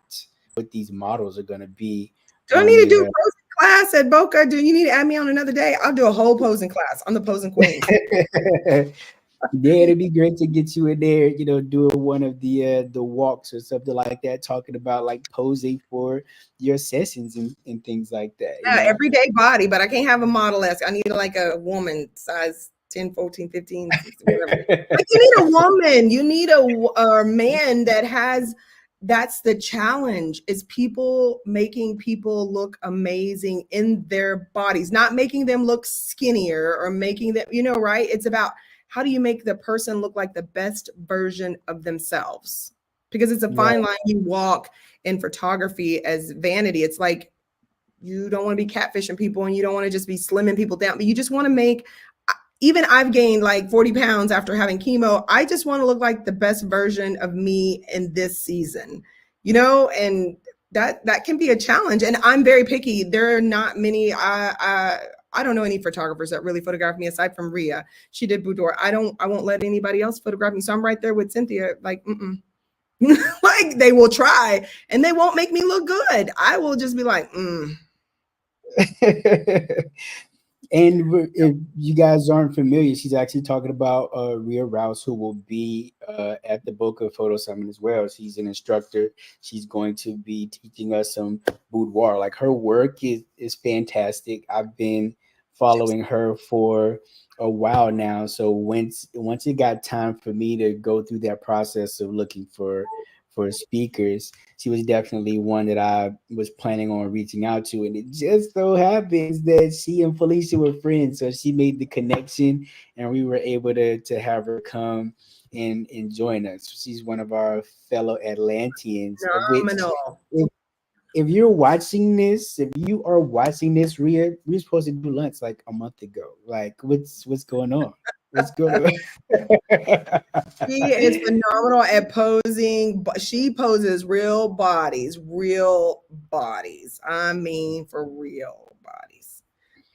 what these models are going to be Do I on need to do the posing class at Bokeh? Do you need to add me on another day? I'll do a whole posing class. I'm the posing queen. yeah, it'd be great to get you in there, doing one of the walks or something like that, talking about like posing for your sessions and things like Yeah, that. everyday body, but I can't have a model esque. I need like a woman size 10, 14, 15, 16, whatever. Like you need a woman. You need a man that has, that's the challenge, is people making people look amazing in their bodies, not making them look skinnier or making them, right? It's about how do you make the person look like the best version of themselves? Because it's a Right. fine line you walk in photography as vanity. It's like you don't want to be catfishing people and you don't want to just be slimming people down, but you just want to make, even I've gained like 40 pounds after having chemo. I just want to look like the best version of me in this season, and that can be a challenge. And I'm very picky. There are not many, I don't know any photographers that really photograph me aside from Rhea. She did boudoir. I won't let anybody else photograph me. So I'm right there with Cynthia, like, like they will try and they won't make me look good. I will just be like, And if you guys aren't familiar, she's actually talking about Rhea Rouse, who will be at the Bokeh Photo Summit as well. She's an instructor. She's going to be teaching us some boudoir. Like, her work is fantastic. I've been following her for a while now. So once it got time for me to go through that process of looking for speakers, she was definitely one that I was planning on reaching out to. And it just so happens that she and Felicia were friends. So she made the connection and we were able to have her come and join us. She's one of our fellow Atlanteans, of which, phenomenal. if you're watching this, if you are watching this, Rhea, we were supposed to do lunch like a month ago. Like, what's going on? What's going on? She is phenomenal at posing. She poses real bodies, real bodies. I mean, for real bodies.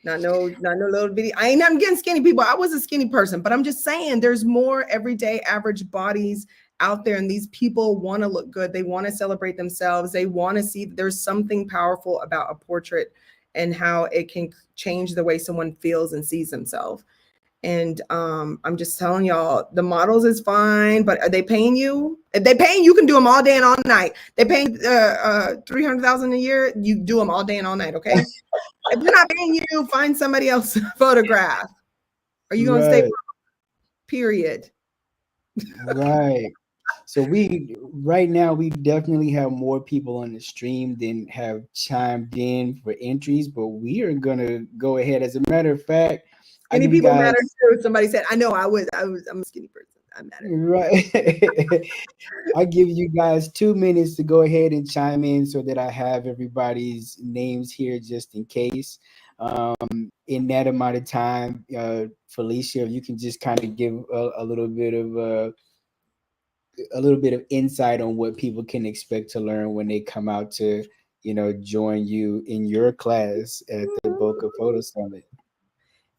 Not no little bitty. I ain't nothing getting skinny people. I was a skinny person, but I'm just saying there's more everyday average bodies out there, and these people want to look good. They want to celebrate themselves. They want to see there's something powerful about a portrait and how it can change the way someone feels and sees themselves. And I'm just telling y'all, the models is fine, but are they paying you? If they paying, you can do them all day and all night. They paying 300,000 a year, you do them all day and all night, okay? If they're not paying you, find somebody else to photograph. Are you gonna stay? Right, Period. right. So we right now we definitely have more people on the stream than have chimed in for entries, but we are gonna go ahead. As a matter of fact, I Skinny give you people guys matter too. Somebody said, I know I'm a skinny person. I matter. right. I give you guys 2 minutes to go ahead and chime in so that I have everybody's names here just in case. In that amount of time, Felicia, if you can just kind of give a little bit of insight on what people can expect to learn when they come out to, join you in your class at the Boca Photo Summit.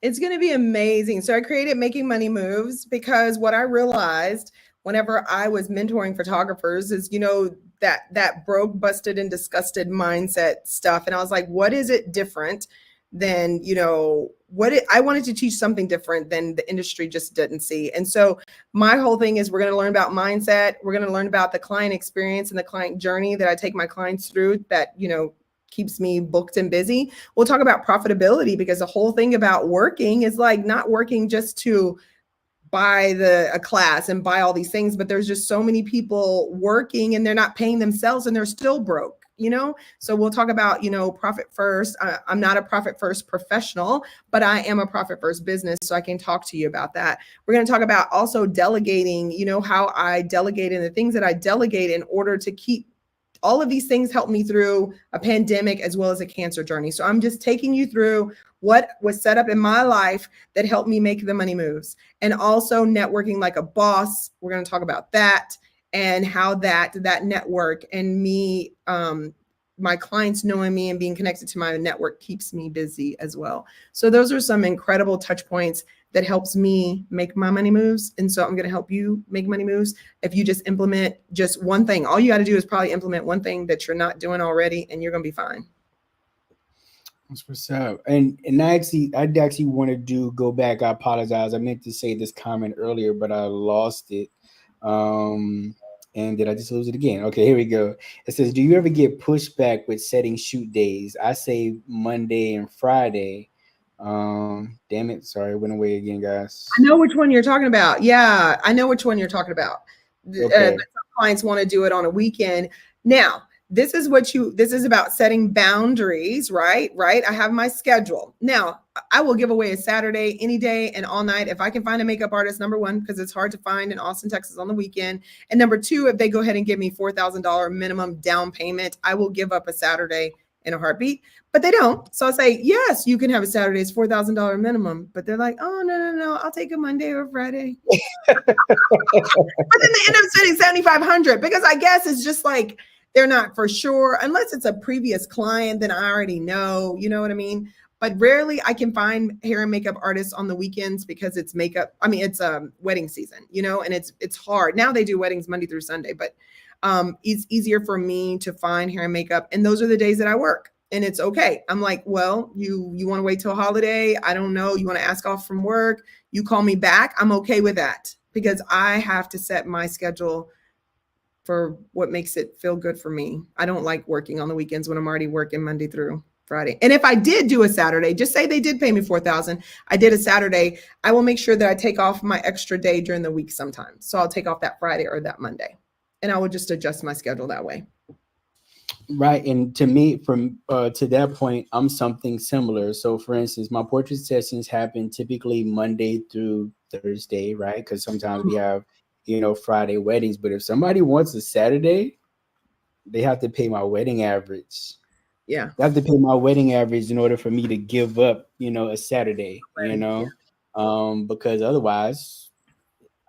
It's going to be amazing. So I created Making Money Moves because what I realized whenever I was mentoring photographers is, that broke, busted, and disgusted mindset stuff. And I was like, what is it different than, I wanted to teach something different than the industry just didn't see. And so my whole thing is we're going to learn about mindset. We're going to learn about the client experience and the client journey that I take my clients through that, keeps me booked and busy. We'll talk about profitability because the whole thing about working is like not working just to buy a class and buy all these things, but there's just so many people working and they're not paying themselves and they're still broke. So we'll talk about, profit first. I'm not a profit first professional, but I am a profit first business. So I can talk to you about that. We're going to talk about also delegating, how I delegate and the things that I delegate in order to keep all of these things. Helped me through a pandemic as well as a cancer journey. So I'm just taking you through what was set up in my life that helped me make the money moves, and also networking like a boss. We're going to talk about that. and how that network and me, my clients knowing me and being connected to my network keeps me busy as well. So those are some incredible touch points that helps me make my money moves. And so I'm going to help you make money moves. If you just implement just one thing, all you got to do is probably implement one thing that you're not doing already, and you're going to be fine. That's what's up. And I actually want to do go back. I apologize. I meant to say this comment earlier, but I lost it. Um, and did I just lose it again? Okay, here we go. It says, "Do you ever get pushback with setting shoot days?" I say Monday and Friday. Damn it, sorry, it went away again, I guys. know which one you're talking about. Yeah, I know which one you're talking about. Okay. But some clients want to do it on a weekend. Now, this is about setting boundaries, right? Right. I have my schedule. Now, I will give away a Saturday any day and all night if I can find a makeup artist, number one, because it's hard to find in Austin, Texas on the weekend. And number two, if they go ahead and give me $4,000 minimum down payment, I will give up a Saturday in a heartbeat. But they don't. So I say, yes, you can have a Saturday. It's $4,000 minimum. But they're like, oh, no, no, no. I'll take a Monday or Friday. But then they end up spending 7,500 because I guess it's just like they're not for sure unless it's a previous client. Then I already know, you know what I mean. But rarely I can find hair and makeup artists on the weekends because it's makeup. I mean, it's wedding season, you know, and it's hard. Now they do weddings Monday through Sunday, but it's easier for me to find hair and makeup, and those are the days that I work. And it's okay. I'm like, well, you want to wait till a holiday? I don't know. You want to ask off from work? You call me back. I'm okay with that because I have to set my schedule for what makes it feel good for me. I don't like working on the weekends when I'm already working Monday through Friday. And if I did do a Saturday, just say they did pay me 4,000, I did a Saturday, I will make sure that I take off my extra day during the week sometimes. So I'll take off that Friday or that Monday. And I will just adjust my schedule that way. Right, and to me, from to that point, I'm something similar. So, for instance, my portrait sessions happen typically Monday through Thursday, right? Because sometimes we have, Friday weddings. But if somebody wants a Saturday, they have to pay my wedding average. Yeah. They have to pay my wedding average in order for me to give up, a Saturday, Yeah. because otherwise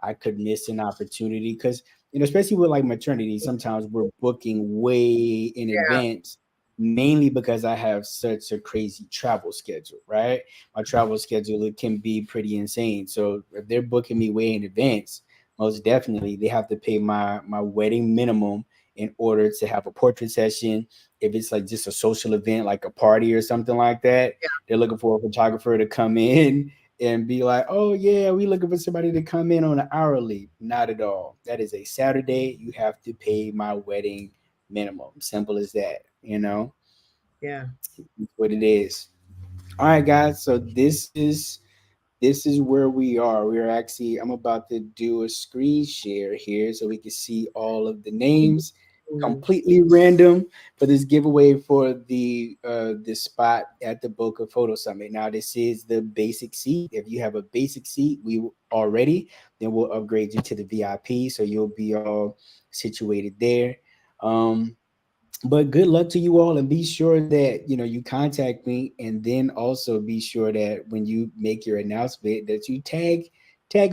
I could miss an opportunity because especially with like maternity, sometimes we're booking way in Yeah. advance, mainly because I have such a crazy travel schedule, right? My travel schedule, it can be pretty insane. So if they're booking me way in advance, most definitely they have to pay my wedding minimum in order to have a portrait session. If it's like just a social event, like a party or something like that, they're looking for a photographer to come in and be like, "Oh yeah, we looking for somebody to come in on an hourly." Not at all. That is a Saturday. You have to pay my wedding minimum. Simple as that. Yeah. It's what it is. All right, guys. So this is where we are. We're actually I'm about to do a screen share here so we can see all of the names. Ooh. Completely random for this giveaway for the spot at the Bokeh Photo Summit. Now this is the basic seat. If you have a basic seat, we already, then we'll upgrade you to the VIP, so you'll be all situated there. Um, but good luck to you all, and be sure that you contact me, and then also be sure that when you make your announcement that you tag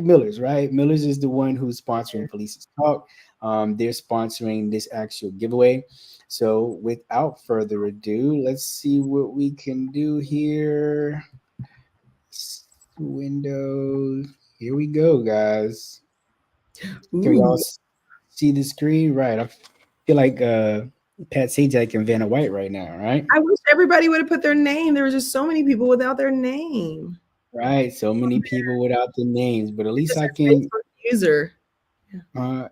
Millers. Right, Millers is the one who's sponsoring Felicia's talk. They're sponsoring this actual giveaway. So without further ado, let's see what we can do here. Windows, here we go, guys. Can we all Ooh. see the screen? Right, I feel like Pat Sajak and Vanna White right now, right? I wish everybody would have put their name. There were just so many people without their name. Right. So many people without the names, but at It least just I says can. Facebook user.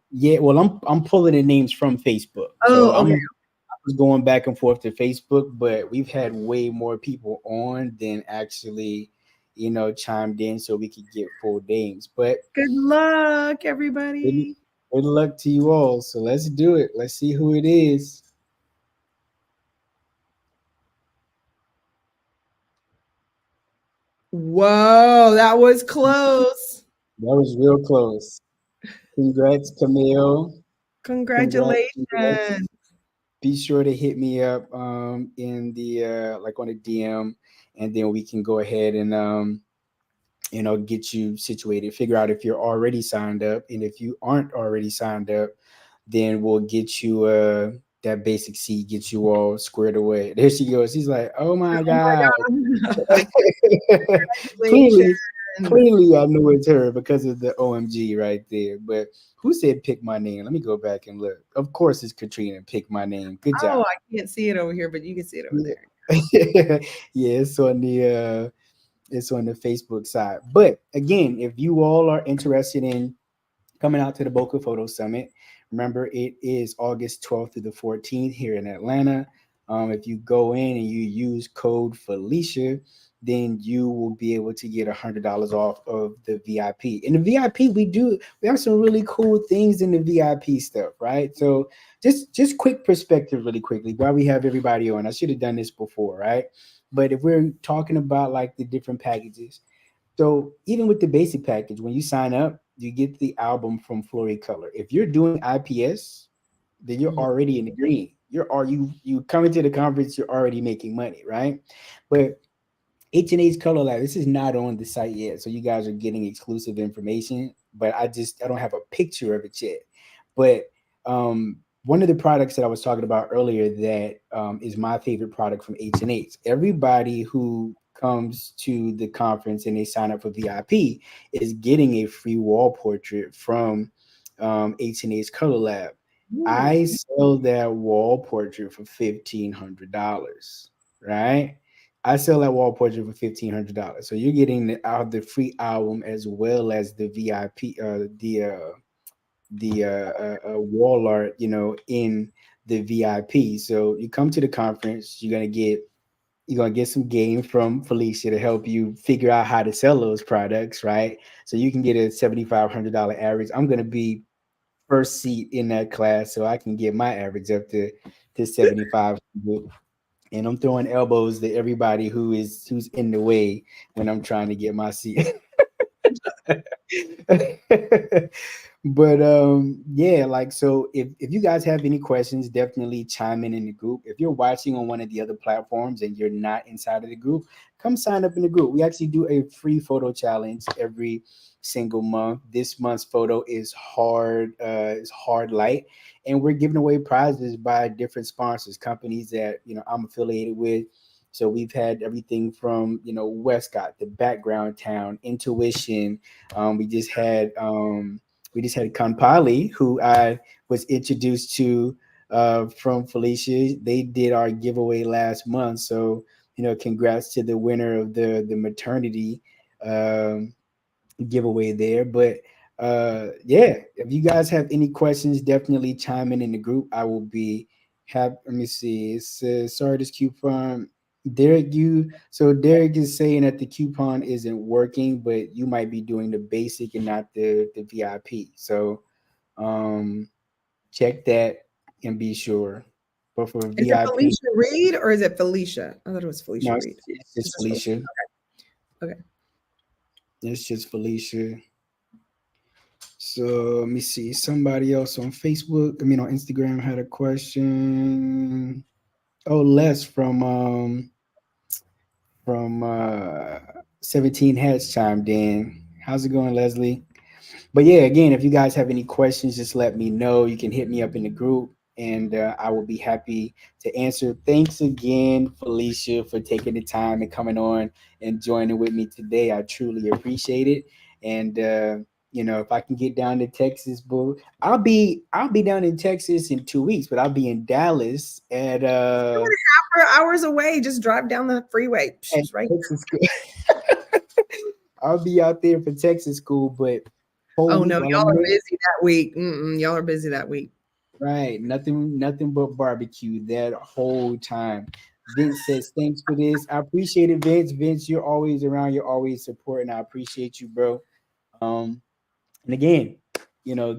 Yeah. Well, I'm pulling the names from Facebook, so Oh, okay. I'm going back and forth to Facebook. But we've had way more people on than actually, chimed in, so we could get full names. But Good luck, good, everybody. good luck to you all. So let's do it. Let's see who it is. Whoa, that was close. That was real close. Congrats, Camille. Congrats, congrats. Congratulations. Be sure to hit me up in the like on a DM, and then we can go ahead and get you situated. Figure out if you're already signed up, and if you aren't already signed up, then we'll get you that basic seat, get you all squared away. There she goes. She's like, oh my Oh my God. God. clearly, Congratulations. clearly I know it's her because of the OMG right there. But who said pick my name? Let me go back and look. Of course it's Katrina. Pick my name. Good Oh, job. I can't see it over here, but you can see it over Yeah. there. Yeah, it's on the Facebook side. But again, if you all are interested in coming out to the Bokeh Photo Summit. Remember, it is August 12th through the 14th here in Atlanta. If you go in and you use code Felicia, then you will be able to get $100 off of the VIP. In the VIP, we have some really cool things in the VIP stuff, right? So just quick perspective, really quickly, while we have everybody on. I should have done this before, right? But if we're talking about like the different packages, so even with the basic package, when you sign up, you get the album from Color. If you're doing IPS, then you're Mhm. already in the green. You coming to the conference, you're already making money, right? But H&H Color Lab, this is not on the site yet, so you guys are getting exclusive information. But I don't have a picture of it yet. But one of the products that I was talking about earlier that is my favorite product from H&H. Everybody who comes to the conference and they sign up for VIP is getting a free wall portrait from H&H Color Lab. Ooh. I sell that wall portrait for $1,500, right? I sell that wall portrait for $1,500. So you're getting the free album as well as the VIP, wall art, in the VIP. So you come to the conference, you're gonna get some game from Felicia to help you figure out how to sell those products, right? So you can get a $7,500 average. I'm gonna be first seat in that class, so I can get my average up to 7,500. And I'm throwing elbows to everybody who's in the way when I'm trying to get my seat. But yeah, like, so if you guys have any questions, definitely chime in the group. If you're watching on one of the other platforms and you're not inside of the group, come sign up in the group. We actually do a free photo challenge every single month. This month's photo is hard light, and we're giving away prizes by different sponsors, companies that I'm affiliated with. So we've had everything from Westcott, the Background Town, Intuition. We just had Kanpali, who I was introduced to from Felicia. They did our giveaway last month, so congrats to the winner of the maternity um, giveaway there. But yeah, if you guys have any questions, definitely chime in the group. I will be have. Let me see. It says, sorry, this coupon. Derek is saying that the coupon isn't working, but you might be doing the basic and not the VIP. So um check that and be sure. But for Is it VIP, Felicia Reed or is it Felicia? I thought it was Felicia no, Reed. it's It's just just Felicia. Felicia. Okay. It's just Felicia. So let me see. Somebody else on Facebook, on Instagram had a question. Oh, Les from 17 Hats chimed in. How's it going, Leslie? But yeah, again, if you guys have any questions, just let me know. You can hit me up in the group, and I will be happy to answer. Thanks again, Felicia, for taking the time and coming on and joining with me today. I truly appreciate it. And if I can get down to Texas, boo, I'll be down in Texas in 2 weeks, but I'll be in Dallas Hours away, just drive down the freeway. Psh, at it's right. Texas school. I'll be out there for Texas school, but whole Oh no, week while I'm y'all are there. busy that week. Y'all are busy that week. Right. Nothing but barbecue that whole time. Vince says, thanks for this. I appreciate it, Vince. Vince, you're always around. You're always supporting. I appreciate you, bro. Um, and again,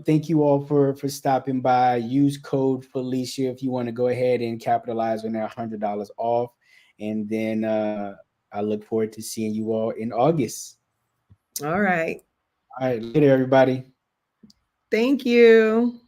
thank you all for stopping by. Use code Felicia if you want to go ahead and capitalize on that $100 off. And then I look forward to seeing you all in August. All right. All right, later, everybody. Thank you.